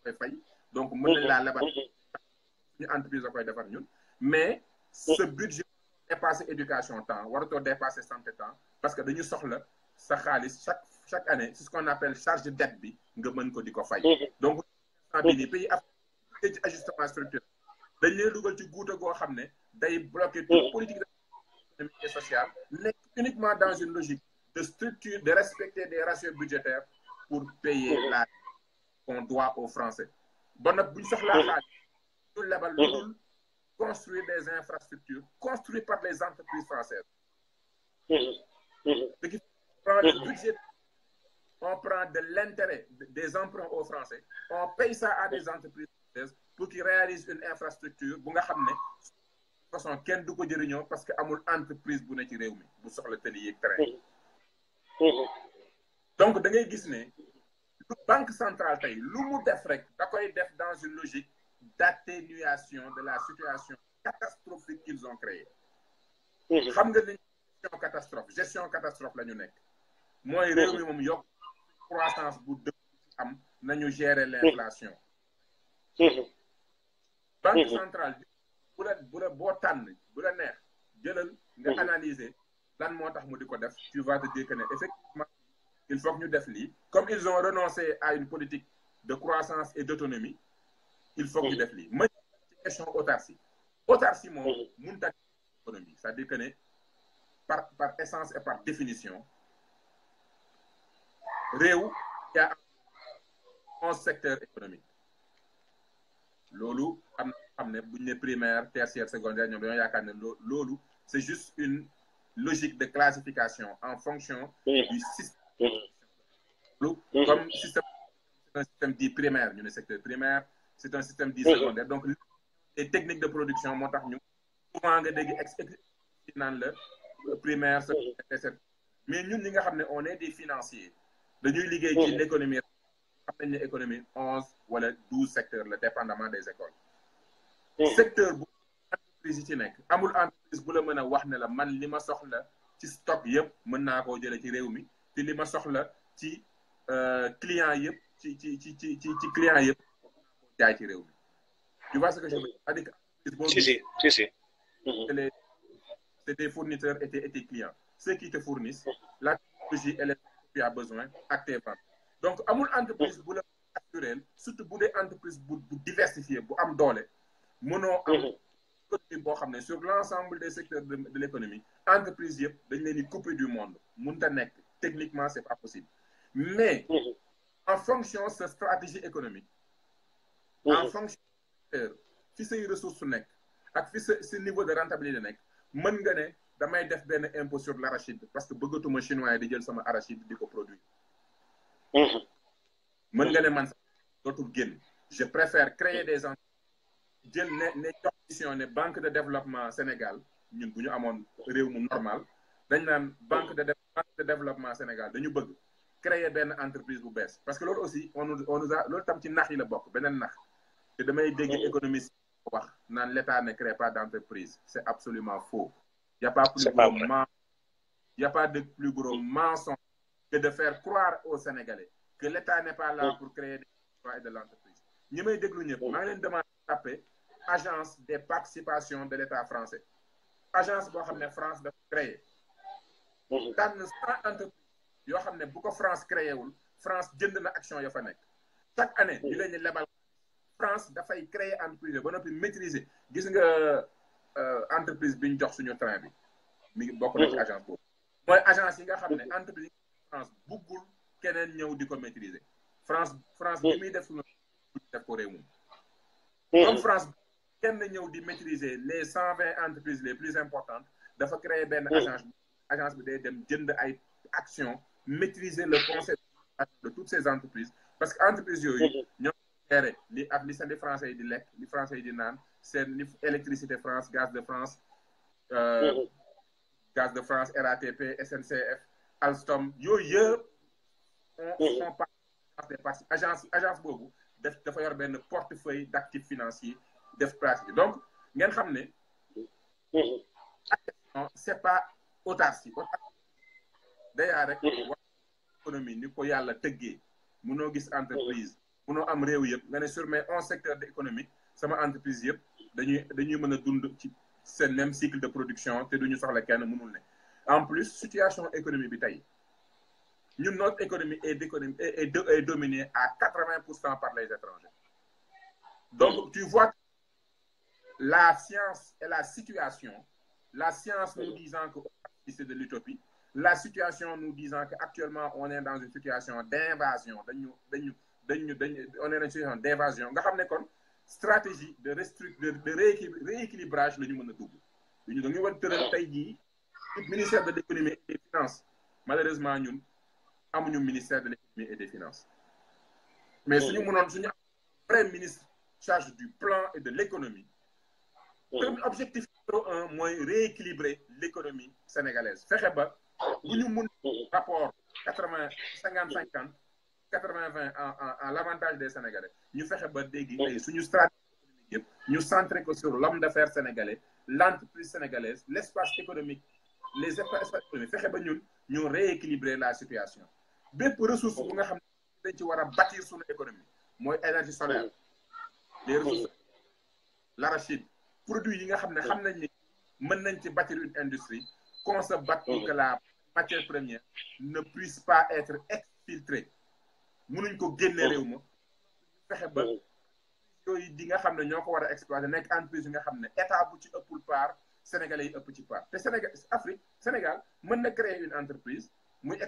koy fay donc mën nañ laa lebal suñu entreprise la koy defar ñun mais ce budget dépasser éducation temps waratoo dépasser santé temps parce que dañu soxla sa xaalis chaque année c'est ce qu'on appelle charge de dette bi nga mën ko di ko fay donc bi pays ci ajustement structurel dañ leen dugal ci guuta goo xam ne day bloquer toute politique économique et sociale nekk uniquement dans une logique de structure de respecter des ratios budgétaires pour payer la qu'on doit aux Français bon nag buñ soxlaa xaalis ñu lebal lu dul construire des infrastructures construites par les entreprises françaises ce qui prend le budget. On prend de l'intérêt des emprunts aux Français, on paye ça à des entreprises françaises pour qu'ils réalisent une infrastructure bu nga xam ne de façon kenn du ko jëriñoo parce que amul entreprise bu ne ci réew mi bu soxla tëli yeeg train. Donc da ngay gis ne lu banque centrale tey lu mu def rek da koy def dans une logique d'atténuation de la situation catastrophique qu'ils ont créée. xam nga ni gestion catastrophe la ñu nekk mooy réew mi moom yokk croissance bu dëgg am nañu gérer l'inflation. Banque centrale bu la boo tànn bu la neex jëlal nga analyser lan moo tax mu di ko def tu vas te dire que ne effectivement il faut que ñu def lii comme ils ont renoncé à une politique de croissance et d'autonomie il faut que ñu def lii ma ci question autarcie moom mënut a économie c'est-à-dire que ne par essence et par définition réew y a 11 secteurs économiques loolu am na xam ne bu ñu ne primaire tertiaire secondaire ñoom dañoo yaakaar ne loolu c'est juste une logique de classification en fonction du système comme système c'est un système dit primaire ñu ne secteur primaire c'est un système dit secondaire donc les techniques de production moo tax ñu souvent nga dégg naan la primaire secondaire mais ñun ñi nga xam ne on est des financiers dañuy liggéey ci l'économie xam nañ ne économie 11 wala 12 secteurs la dépendamment des écoles secteur bu entreprise yi ci nekk amul entreprise bu la mën a wax ne la man li ma soxla ci stock yëpp mën naa koo jëlee ci réew mi te li ma soxla ci client yëpp ci client yëpp jaay ci réew mi tu vois ce que je veux dire c'est des fournisseurs et tes clients ceux qui te fournissent la technologie et les tu as besoin ak tes ventes donc amul entreprise bu la assuré surtout bu dee entreprise bu diversifiée bu am doole mënoo am économie boo xam ne sur l'ensemble des secteurs de l'économie entreprise yëpp dañ leen di couper du monde mënut a nekk techniquement c'est pas possible mais en fonction de sa stratégie économique en fonction fi say ressources nekk ak fi sa niveau de rentabilité nekk mën nga ne damay def benn impôt sur l'arachide parce que bëggatuma chinois yi di jël sama arachide di ko produire mën nga ne man sax dootul génn je préfère créer des entreprises jël ne jox mission ne banque de développement Sénégal ñun bu ñu amoon réew mu normal dañ naan banque de développement Sénégal dañu bëgg créer benn entreprise bu bees parce que loolu aussi on nous a loolu tam ci nax yi la bokk beneen nax te damay dégg économiste wax naan l'État ne crée pas d'entreprise c'est absolument faux il y a pas de plus gros mensonge que de faire croire aux Sénégalais que l'État n'est pas là pour créer des emplois et de l'entreprise ñi may déglu ñëpp maa ngi leen demandé tapé agence des participations de l'État français agence boo xam ne France dafa créé tànn 100 entreprises yoo xam ne bu ko France créé wul France jënd na action ya fa nekk chaque année ñu leen di lebal France dafay créer entreprise ba noppi maîtriser gis nga entreprise bi ñu jox suñu train bi mi ngi bokk na ci agence boobu mooy agence yi nga xam ne entreprise yi France buggul keneen ñëw di ko maîtriser France bi muy def suñu def ko réew mi comme France kenn ñëw di maîtriser les 120 entreprises les plus importantes dafa créer benn agence bi day dem jënd ay actions maîtriser le concept de toutes ces entreprises parce que entreprises yooyu ñoo géré li ak li seen français yi di lekk li français yi di naan seen li électricité France gaz de France RATP SNCF Alstom yooyu yëpp font partie agence boobu dafa yor benn portefeuille d'actifs financiers def pratique donc ngeen xam ne c'est pas autarcie dayaa rek wax économie ni ko yàlla tëggee munoo gis entreprise munoo am réew yëpp nga ne sur mes 11 secteurs de économique sama entreprise yëpp dañuy mën a dund ci seen même cycle de production te duñu soxla kenn mënul ne en plus situation économie bi tey ñun notre économie est dominée à 80% par les étrangers donc tu vois la science et la situation la science nous disant que c'est de l'utopie la situation nous disant qu'actuellement on est dans une situation d'invasion on est dans une situation d'invasion nga xam ne kon stratégie de rééquilibrage la ñu mën a dugg dañu war tëral tey jii ministère de l'économie et des finances malheureusement ñun amuñu ministère de l'économie et des finances mais suñu mënoon suñu vrai ministre charge du plan et de l'économie premier objectif numéro 1 mooy rééquilibrer l'économie sénégalaise fexe ba bu ñu mun rapport 50-50 80-20 en l'avantage des Sénégalais ñu fexe ba dégg tey suñu stratégie économique yëpp ñu centré ko sur l'homme d'affaires sénégalais l'entreprise sénégalaise l'espace économique les espaces économiques fexe ba ñun ñu rééquilibrer la situation bépp ressource bu nga xam ne dañ ci war a bâtir suñu économie mooy énergie solaire les ressources l'arachide produits yi nga xam ne xam nañ ni mën nañ ci bâtir une industrie qu'on se batte pour que la matière première ne puisse pas être exfiltrée mënuñ ko génne réew ma fexe ba yooyu di nga xam ne ñoo ko war a exploiter nekk entreprise yi nga xam ne état bu ci ëppul part sénégalais yi ëpp ci part te Sénégal Afrique Sénégal mën na créer une entreprise muy